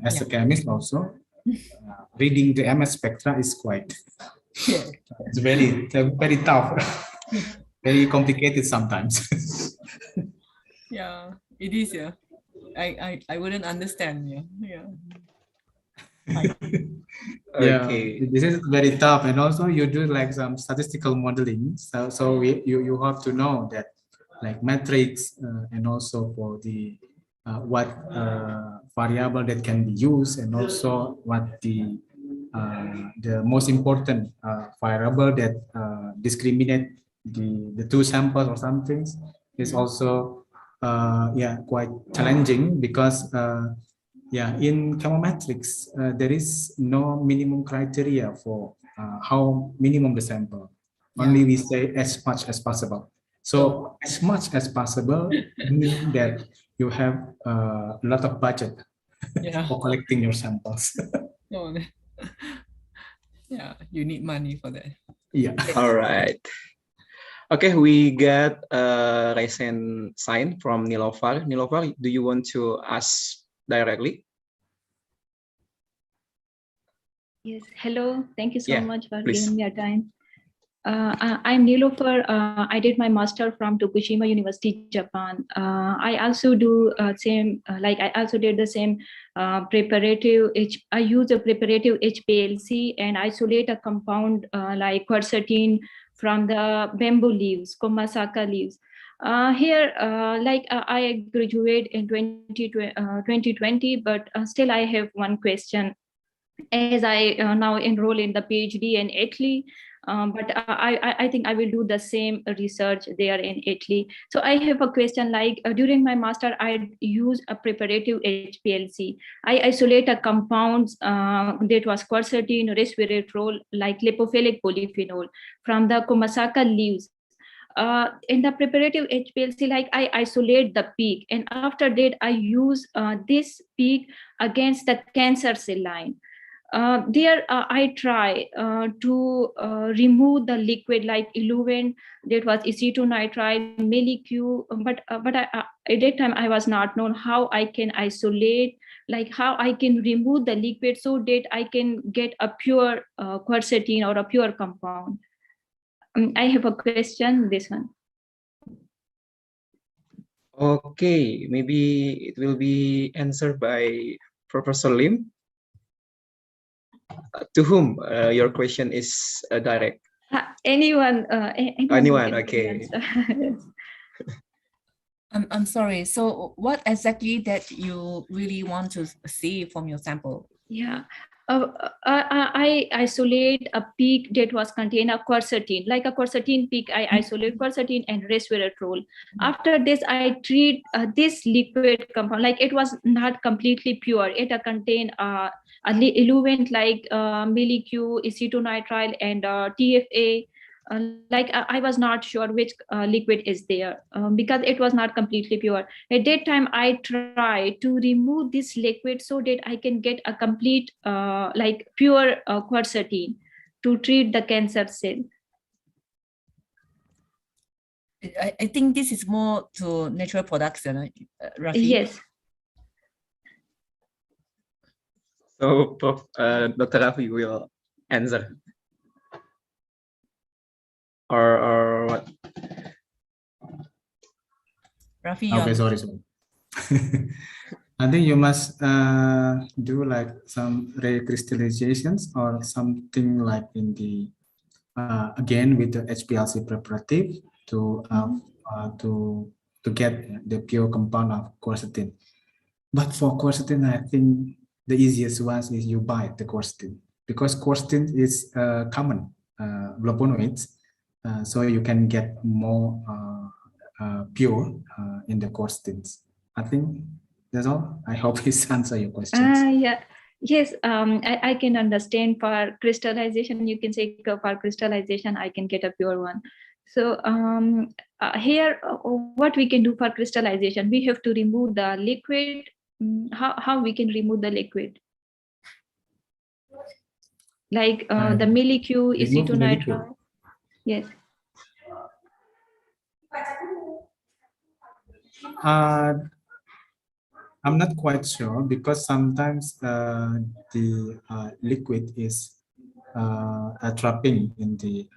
S5: as a chemist also, reading the MS spectra is quite it's very tough, very complicated sometimes.
S1: Yeah, it is. Yeah, I wouldn't understand. Yeah.
S5: Yeah,
S2: Okay.
S5: this is very tough, and also you do like some statistical modeling. So you have to know that like metrics and also for the what variable that can be used, and also what the most important variable that discriminate the two samples or something is also yeah, quite challenging, because yeah, in chemometrics there is no minimum criteria for how minimum the sample. Only we say as much as possible. So as much as possible mean that you have a lot of budget
S1: Yeah.
S5: for collecting your samples.
S1: No. Yeah, you need money for that.
S5: Yeah.
S2: All right. Okay, we got a recent sign from Nilofer. Nilofer, do you want to ask directly?
S6: Yes, hello. Thank you so
S2: Yeah,
S6: much for
S2: please.
S6: giving me your time. I'm Nilofer. I did my master from Tokushima University, Japan. I also do same like I also did the same preparative. I use a preparative HPLC and isolate a compound like quercetin from the bamboo leaves, Komasaka leaves. Here, I graduate in 2020, but still I have one question as I now enroll in the PhD in Italy. But I think I will do the same research there in Italy. So I have a question like during my master, I use a preparative HPLC. I isolate a compounds that was quercetin, resveratrol, like lipophilic polyphenol from the Kumasaka leaves. In the preparative HPLC, like I isolate the peak, and after that I use this peak against the cancer cell line. There I try to remove the liquid like eluent, that was acetonitrile, MELQ, but at that time I was not known how I can isolate, like how I can remove the liquid so that I can get a pure quercetin or a pure compound. I have a question, this one.
S2: Okay, maybe it will be answered by Professor Lim. To whom your question is direct?
S6: Anyone
S2: Anyone,
S6: can
S2: okay.
S6: answer.
S1: I'm sorry. So what exactly that you really want to see from your sample?
S6: Yeah, I isolate a peak that was contain a quercetin, like a quercetin peak. I isolate quercetin and resveratrol. After this, I treat this liquid compound like it was not completely pure. It contain a eluent like MELQ, acetonitrile, and TFA. I was not sure which liquid is there because it was not completely pure. At that time, I tried to remove this liquid so that I can get a complete like pure quercetin to treat the cancer cell.
S1: I think this is more to natural production, right, Rafi?
S6: Yes.
S2: So Dr. Rafi will answer. Or what?
S1: Rafi,
S5: Okay, sorry. I think you must do like some recrystallizations or something like in the again with the HPLC preparative to to get the pure compound of quercetin. But for quercetin, I think the easiest one is you buy the quercetin. because quercetin is common flavonoids, so you can get more pure in the quercetins. I think that's all. I hope this answer your questions.
S6: Yeah. Yes, I can understand. For crystallization, you can say for crystallization, I can get a pure one. So here, what we can do for crystallization, we have to remove the liquid. How we can remove the liquid? Like the molecule acetonitrile. Yes.
S5: I'm not quite sure because sometimes the liquid is trapping in the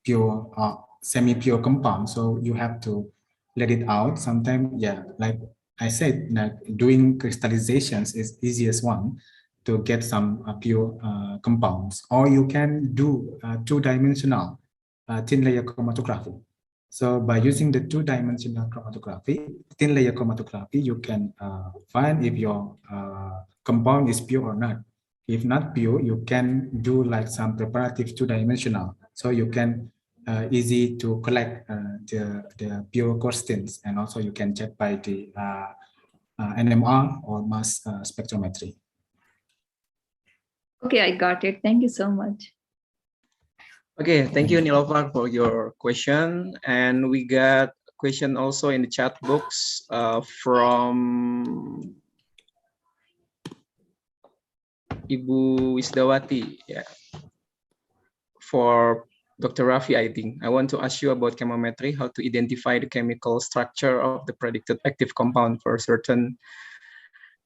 S5: pure semi-pure compound, so you have to let it out. Sometimes, yeah, like I said, like doing crystallizations is easiest one to get some pure compounds, or you can do two-dimensional thin layer chromatography. So by using the two-dimensional chromatography, thin layer chromatography, you can find if your compound is pure or not. If not pure, you can do like some preparative two-dimensional. So you can easy to collect the pure quercetins, and also you can check by the NMR or mass spectrometry.
S6: Okay, I got it. Thank you so much.
S2: Okay, thank you, Nilofer, for your question. And we got a question also in the chat box from Ibu Wisdawati. Yeah. For Dr. Raffi, I think. I want to ask you about chemometry, how to identify the chemical structure of the predicted active compound for certain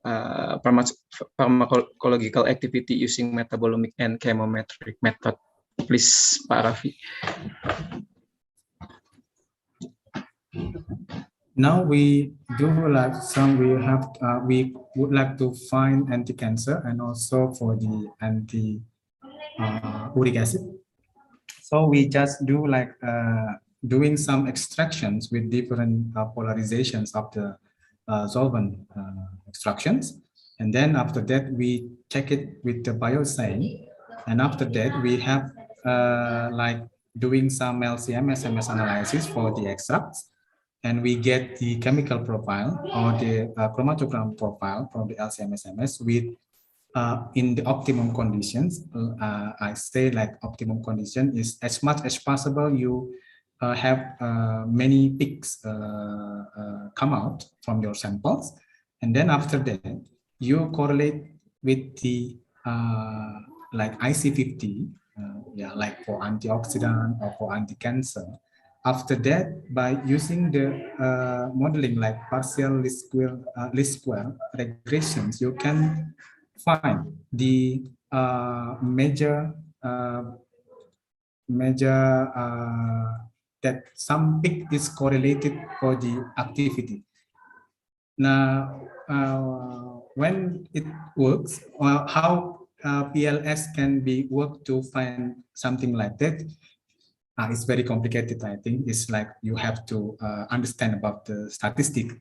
S2: pharmacological activity using metabolomic and chemometric method. Please, Pak Raffi.
S5: Now we do like some, we would like to find anti-cancer and also for the uric acid. So we just do like doing some extractions with different polarizations of the solvent extractions. And then after that, we check it with the bioassay. And after that, we have like doing some LCM, SMS analysis for the extracts. And we get the chemical profile or the chromatogram profile from the LCM, SMS with in the optimum conditions. I say like optimum condition is as much as possible you have many peaks come out from your samples, and then after that you correlate with the like IC50, yeah, like for antioxidant or for anti-cancer. After that, by using the modeling like partial least square regressions, you can find the major that some peak is correlated for the activity. Now, when it works, how PLS can be worked to find something like that? It's very complicated. I think it's like you have to understand about the statistic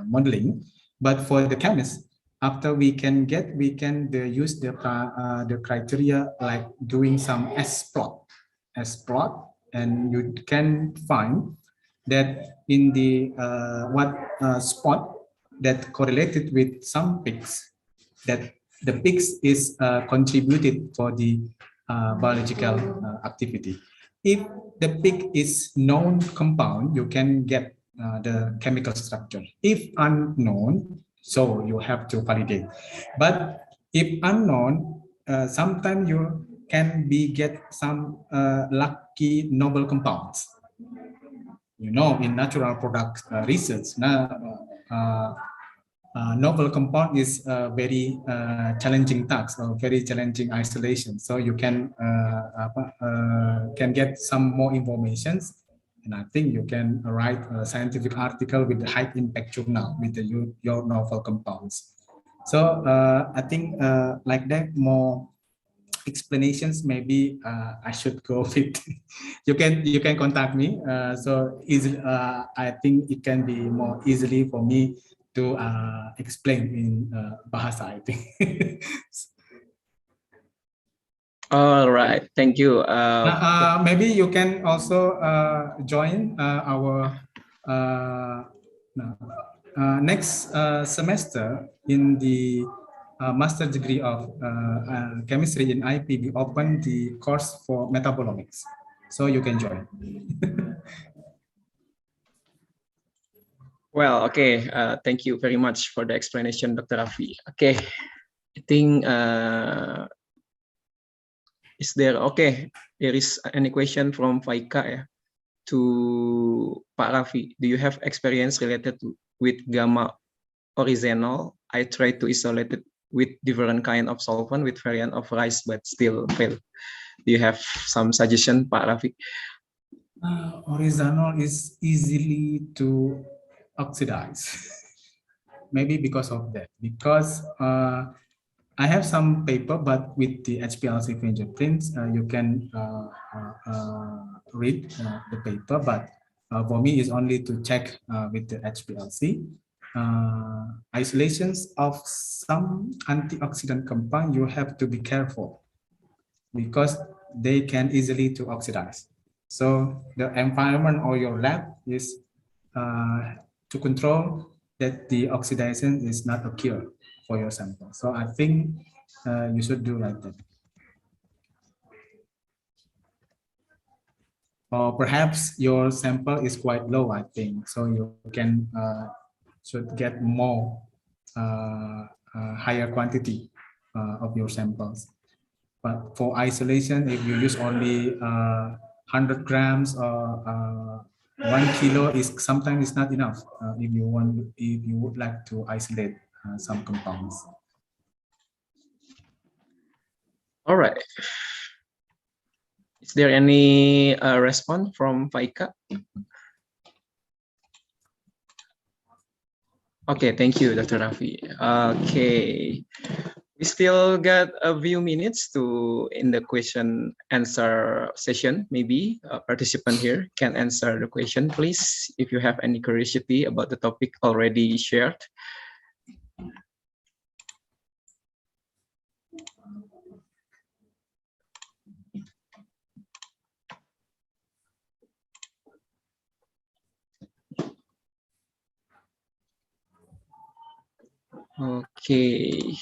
S5: modeling. But for the chemist, after we can use the criteria like doing some S plot, and you can find that in the spot that correlated with some peaks, that the peaks is contributed for the biological activity. If the peak is known compound, you can get the chemical structure. If unknown, so you have to validate. But if unknown, sometimes you can get some lucky novel compounds. You know, in natural product research, novel compound is a very challenging task or very challenging isolation. So you can get some more informations, and I think you can write a scientific article with the high impact journal with your novel compounds. So I think like that more explanations maybe I should go with. you can contact me so easily. I think it can be more easily for me to explain in bahasa, I think.
S2: All right, thank you.
S5: Maybe you can also join our next semester in the master degree of chemistry in IP. We open the course for metabolomics, so you can join.
S2: Well, okay. Thank you very much for the explanation, Dr. Raffi. Okay, I think is there there is any question from Faika to Pak Raffi? Do you have experience related with gamma oryzanol? I tried to isolate it with different kind of solvent with variant of rice, but still fail. Do you have some suggestion, Pak Raffi?
S5: Oryzanol is easily to oxidize. Maybe because of that. Because I have some paper, but with the HPLC fingerprints, you can read the paper. But for me, it's only to check with the HPLC. Isolations of some antioxidant compound, you have to be careful because they can easily to oxidize. So the environment or your lab is to control that the oxidation is not occur for your sample. So I think you should do like that. Or perhaps your sample is quite low, I think. So you can should get more higher quantity of your samples. But for isolation, if you use only 100 grams or 1 kilo, is sometimes it's not enough if you would like to isolate some compounds.
S2: All right. Is there any response from Faika? Okay, thank you, Dr. Raffi. Okay, we still got a few minutes to in the question answer session. Maybe a participant here can answer the question, please, if you have any curiosity about the topic already shared. Okay.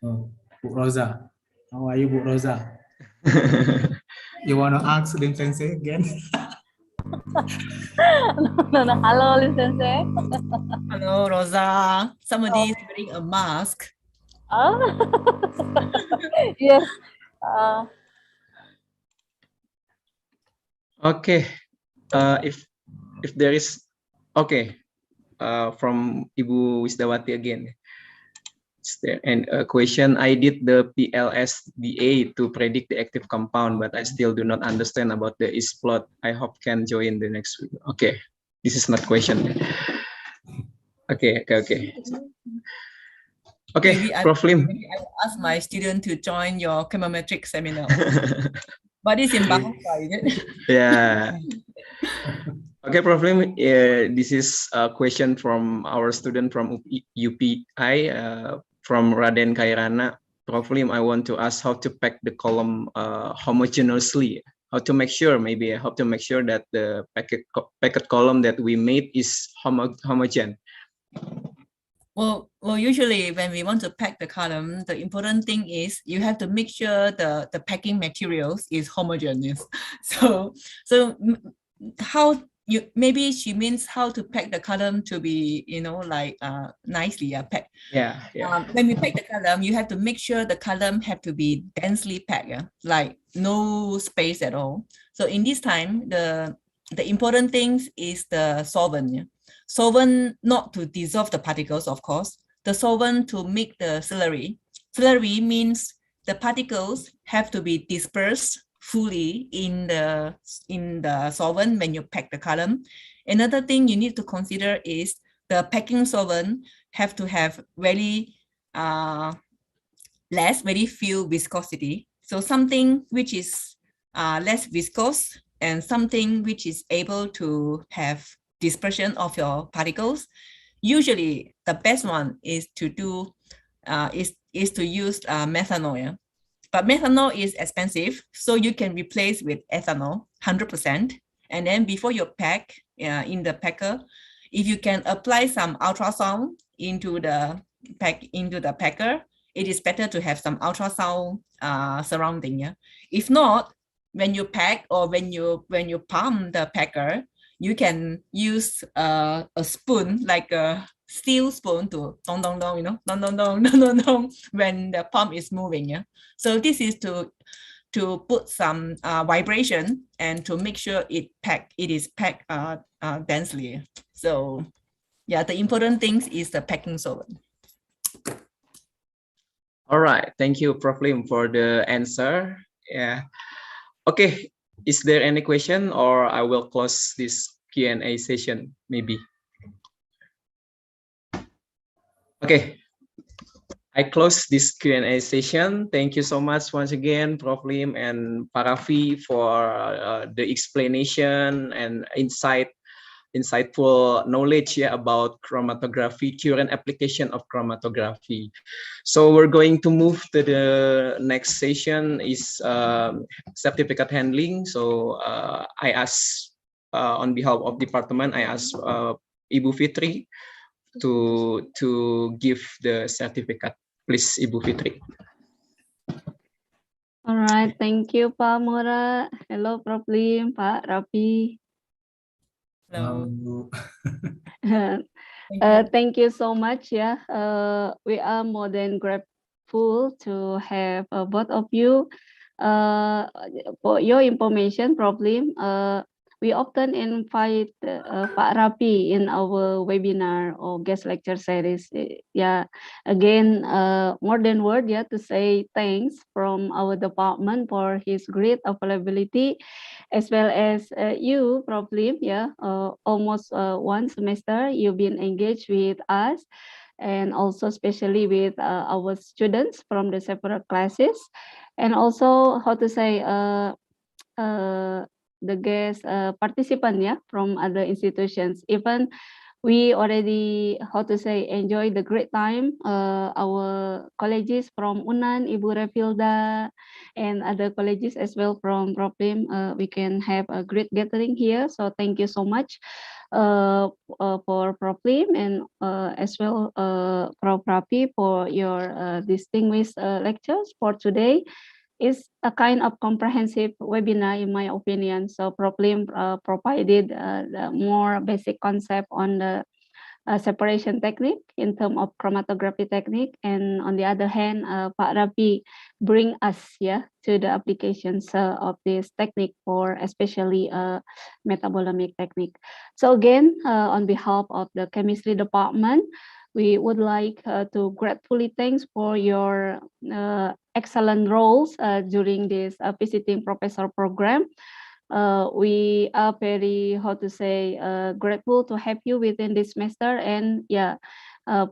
S5: Oh, Bu Rosa, how are you, Bu Rosa? You want to ask Lim Sensei again?
S7: No. Hello, Lim Sensei.
S1: Hello, Rosa. Somebody is wearing a mask.
S7: Oh, yes.
S2: Okay. If there is from Ibu Wisdawati again. And a question, I did the PLSDA to predict the active compound, but I still do not understand about the is plot. I hope can join the next week. Okay, this is not question. Okay. Okay, Prof. Lim.
S1: Maybe I will ask my student to join your chemometric seminar. But it's in Bahasa, is it?
S2: Yeah. Okay, Prof. Lim, this is a question from our student from UPI, from Raden Kairana. Prof. Lim, I want to ask how to pack the column homogeneously. How to make sure that the packet column that we made is homogeneous.
S1: Well, usually when we want to pack the column, the important thing is you have to make sure the packing materials is homogeneous. So how maybe she means how to pack the column to be, nicely packed.
S2: Yeah.
S1: When we pack the column, you have to make sure the column have to be densely packed, like no space at all. So in this time, the important things is the solvent. Yeah? Solvent not to dissolve the particles, of course. The solvent to make the slurry. Slurry means the particles have to be dispersed fully in the solvent when you pack the column. Another thing you need to consider is the packing solvent have to have very very few viscosity. So something which is less viscous and something which is able to have dispersion of your particles. Usually, the best one is to do is to use methanol. Yeah? But methanol is expensive, so you can replace with ethanol 100%. And then before you pack in the packer, if you can apply some ultrasound into the packer, it is better to have some ultrasound surrounding. Yeah. If not, when you pack or when you pump the packer, you can use a spoon, like a steel spoon, to dong dong dong, dong dong dong dong dong dong when the pump is moving. Yeah. So this is to put some vibration and to make sure it is packed densely. So yeah, the important things is the packing solvent.
S2: All right, thank you, Prof. Lim, for the answer. Yeah. Okay, is there any question, or I will close this Q&A session maybe? Okay, I close this Q&A session. Thank you so much once again, Prof. Lim and Pak Raffi, for the explanation and insightful knowledge about chromatography, current application of chromatography. So we're going to move to the next session is certificate handling. So I ask on behalf of department, I ask Ibu Fitri to give the certificate. Please, Ibu Fitri.
S8: All right, thank you, Pak Mura. Hello, Prof. Lim, Pak Raffi.
S1: Hello.
S8: Thank you so much. Yeah, we are more than grateful to have both of you. For your information, Prof. Lim, we often invite Pak Raffi in our webinar or guest lecture series. Yeah, again, more than word, yeah, to say thanks from our department for his great availability, as well as you, Prof. Lim. Yeah, almost one semester you've been engaged with us, and also especially with our students from the separate classes, and also how to say the guest participant, yeah, from other institutions. Even we already, how to say, enjoy the great time. Our colleges from Unan, Ibu Refilda, and other colleges as well from Proplim, we can have a great gathering here. So thank you so much for Proplim, and as well Prof. Rafi, for your distinguished lectures for today. Is a kind of comprehensive webinar, in my opinion. So Proplim provided the more basic concept on the separation technique in terms of chromatography technique, and on the other hand, Pak Rafi bring us, yeah, to the applications of this technique, for especially metabolomic technique. So again, on behalf of the chemistry department, we would like to gratefully thanks for your excellent roles during this visiting professor program. We are very, how to say, grateful to have you within this semester. And yeah,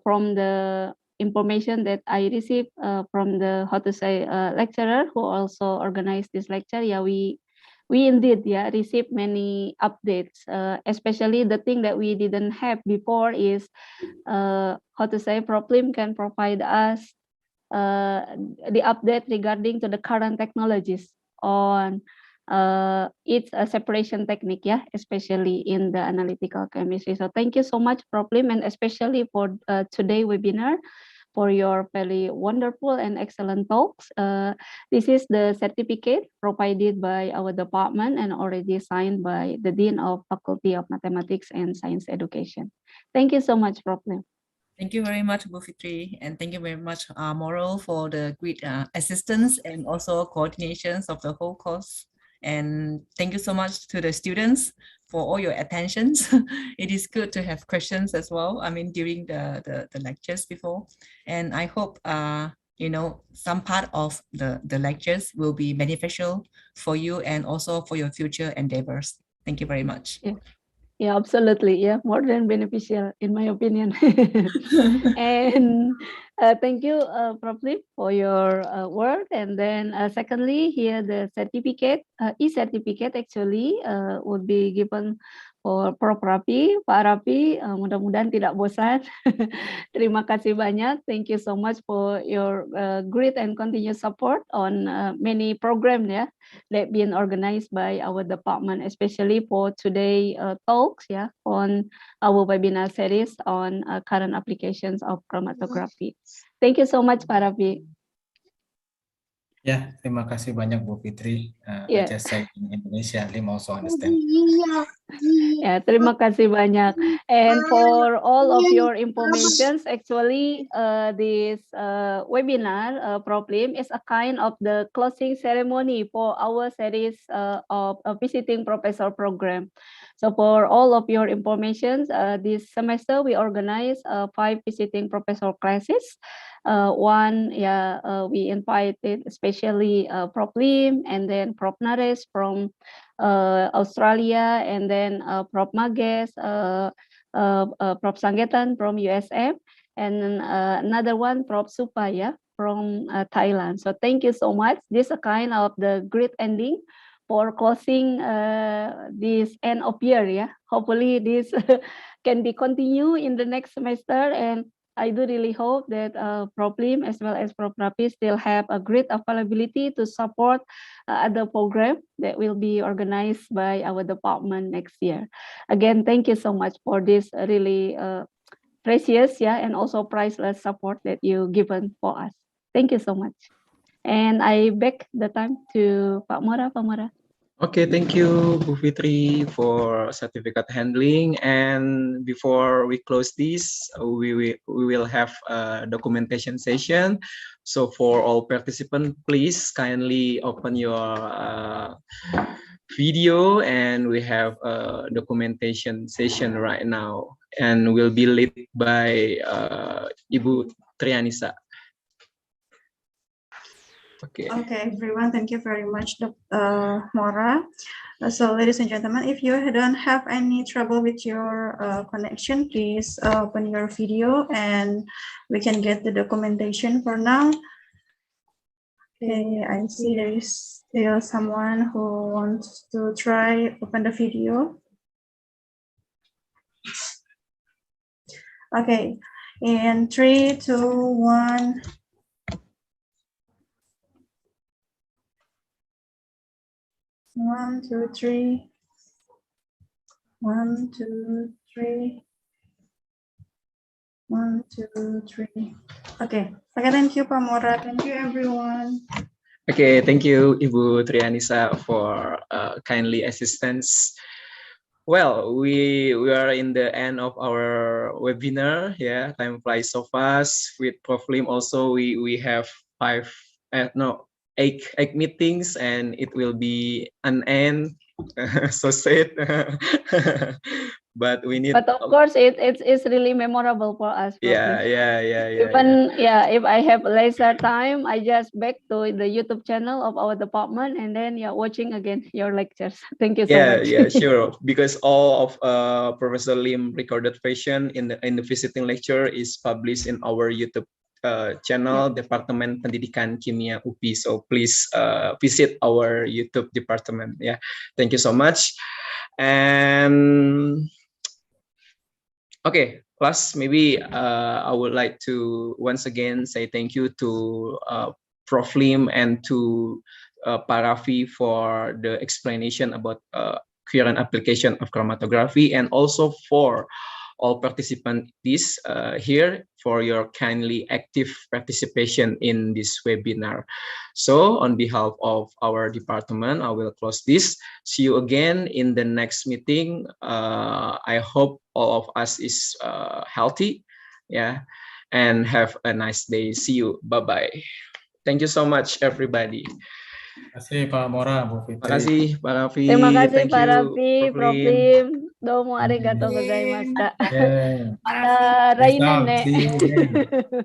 S8: from the information that I received from the, how to say, lecturer who also organized this lecture, yeah, we indeed, yeah, received many updates, especially the thing that we didn't have before is how to say, Proplim can provide us the update regarding to the current technologies on its separation technique, yeah, especially in the analytical chemistry. So thank you so much, Proplim, and especially for today webinar, for your very wonderful and excellent talks. This is the certificate provided by our department and already signed by the Dean of Faculty of Mathematics and Science Education. Thank you so much, Proplim.
S1: Thank you very much, Bu Fitri, and thank you very much, Moral, for the great assistance and also coordinations of the whole course. And thank you so much to the students for all your attentions. It is good to have questions as well, I mean, during the lectures before. And I hope, you know, some part of the lectures will be beneficial for you and also for your future endeavors. Thank you very much.
S8: Yeah. Yeah, absolutely. Yeah, more than beneficial, in my opinion. And Thank you, Prof. Lip, for your work. And then secondly, here the certificate, e-certificate actually would be given for Prof. Rafi. Pak Rafi, mudah-mudahan tidak bosan. Terima kasih banyak. Thank you so much for your great and continuous support on many programs that being organized by our department, especially for today talks on our webinar series on current applications of chromatography. Thank you so much, Pak Rafi.
S5: Ya, terima kasih banyak Bu Fitri. I
S8: Yeah.
S5: just say in Indonesia, Lim also understand.
S8: Ya, terima kasih banyak. And for all of your informations, actually, this webinar, Prof. Lim, is a kind of the closing ceremony for our series of visiting professor program. So for all of your information, this semester we organize 5 visiting professor classes. One, we invited especially Prof. Lim and then Prof. Nares from Australia, and then Prof. Mages, Prof. Sangetan from USM, and another one, Prof. Supaya from Thailand. So thank you so much. This is a kind of the great ending for closing this end of year. Hopefully this can be continued in the next semester, and I do really hope that Prof. Lim as well as Prof. Rafi still have a great availability to support other program that will be organized by our department next year. Again, thank you so much for this really precious and also priceless support that you given for us. Thank you so much. And I back the time to Pak Mora.
S2: Okay, thank you, Bu Fitri, for certificate handling. And before we close this, we will have a documentation session. So for all participants, please kindly open your video, and we have a documentation session right now, and will be led by Ibu Trianisa. Okay.
S3: Okay, everyone, thank you very much, Mora. So, ladies and gentlemen, if you don't have any trouble with your connection, please open your video and we can get the documentation for now. Okay, I see there is still someone who wants to try open the video. Okay, in 3, 2, 1. One, two, three. 1, 2, 3. 1, 2, 3. Okay. Okay, thank you, Pak Mora. Thank you, everyone.
S2: Okay, thank you, Ibu Trianisa, for kindly assistance. Well, we are in the end of our webinar. Yeah, time flies so fast. With Prof. Lim also, we have 8 meetings, and it will be an end. So sad. But we need.
S8: But of course, it's really memorable for us.
S2: Yeah.
S8: Even if I have lesser time, I just back to the YouTube channel of our department and then watching again your lectures. Thank you so much.
S2: Yeah, sure. Because all of Professor Lim recorded version in the visiting lecture is published in our YouTube channel, Departemen Pendidikan Kimia UPI. So please visit our YouTube department. Yeah, thank you so much. And okay, class, maybe I would like to once again say thank you to Prof. Lim and to Pak Rafi for the explanation about current application of chromatography, and also for all participants here for your kindly active participation in this webinar. So on behalf of our department, I will close this. See you again in the next meeting. I hope all of us is healthy, and have a nice day. See you. Bye-bye. Thank you so much, everybody.
S5: Terima kasih Pak Mora, Bu Fitri.
S2: Terima kasih Pak Raffi.
S8: Terima kasih
S2: Thank
S8: Pak
S2: you,
S8: Raffi, Prof. Lim. Domo arigatou
S3: Lim.
S8: gozaimashita.
S5: Yeah.
S3: Pak Raffi.
S8: Rainen ne.
S5: See you again.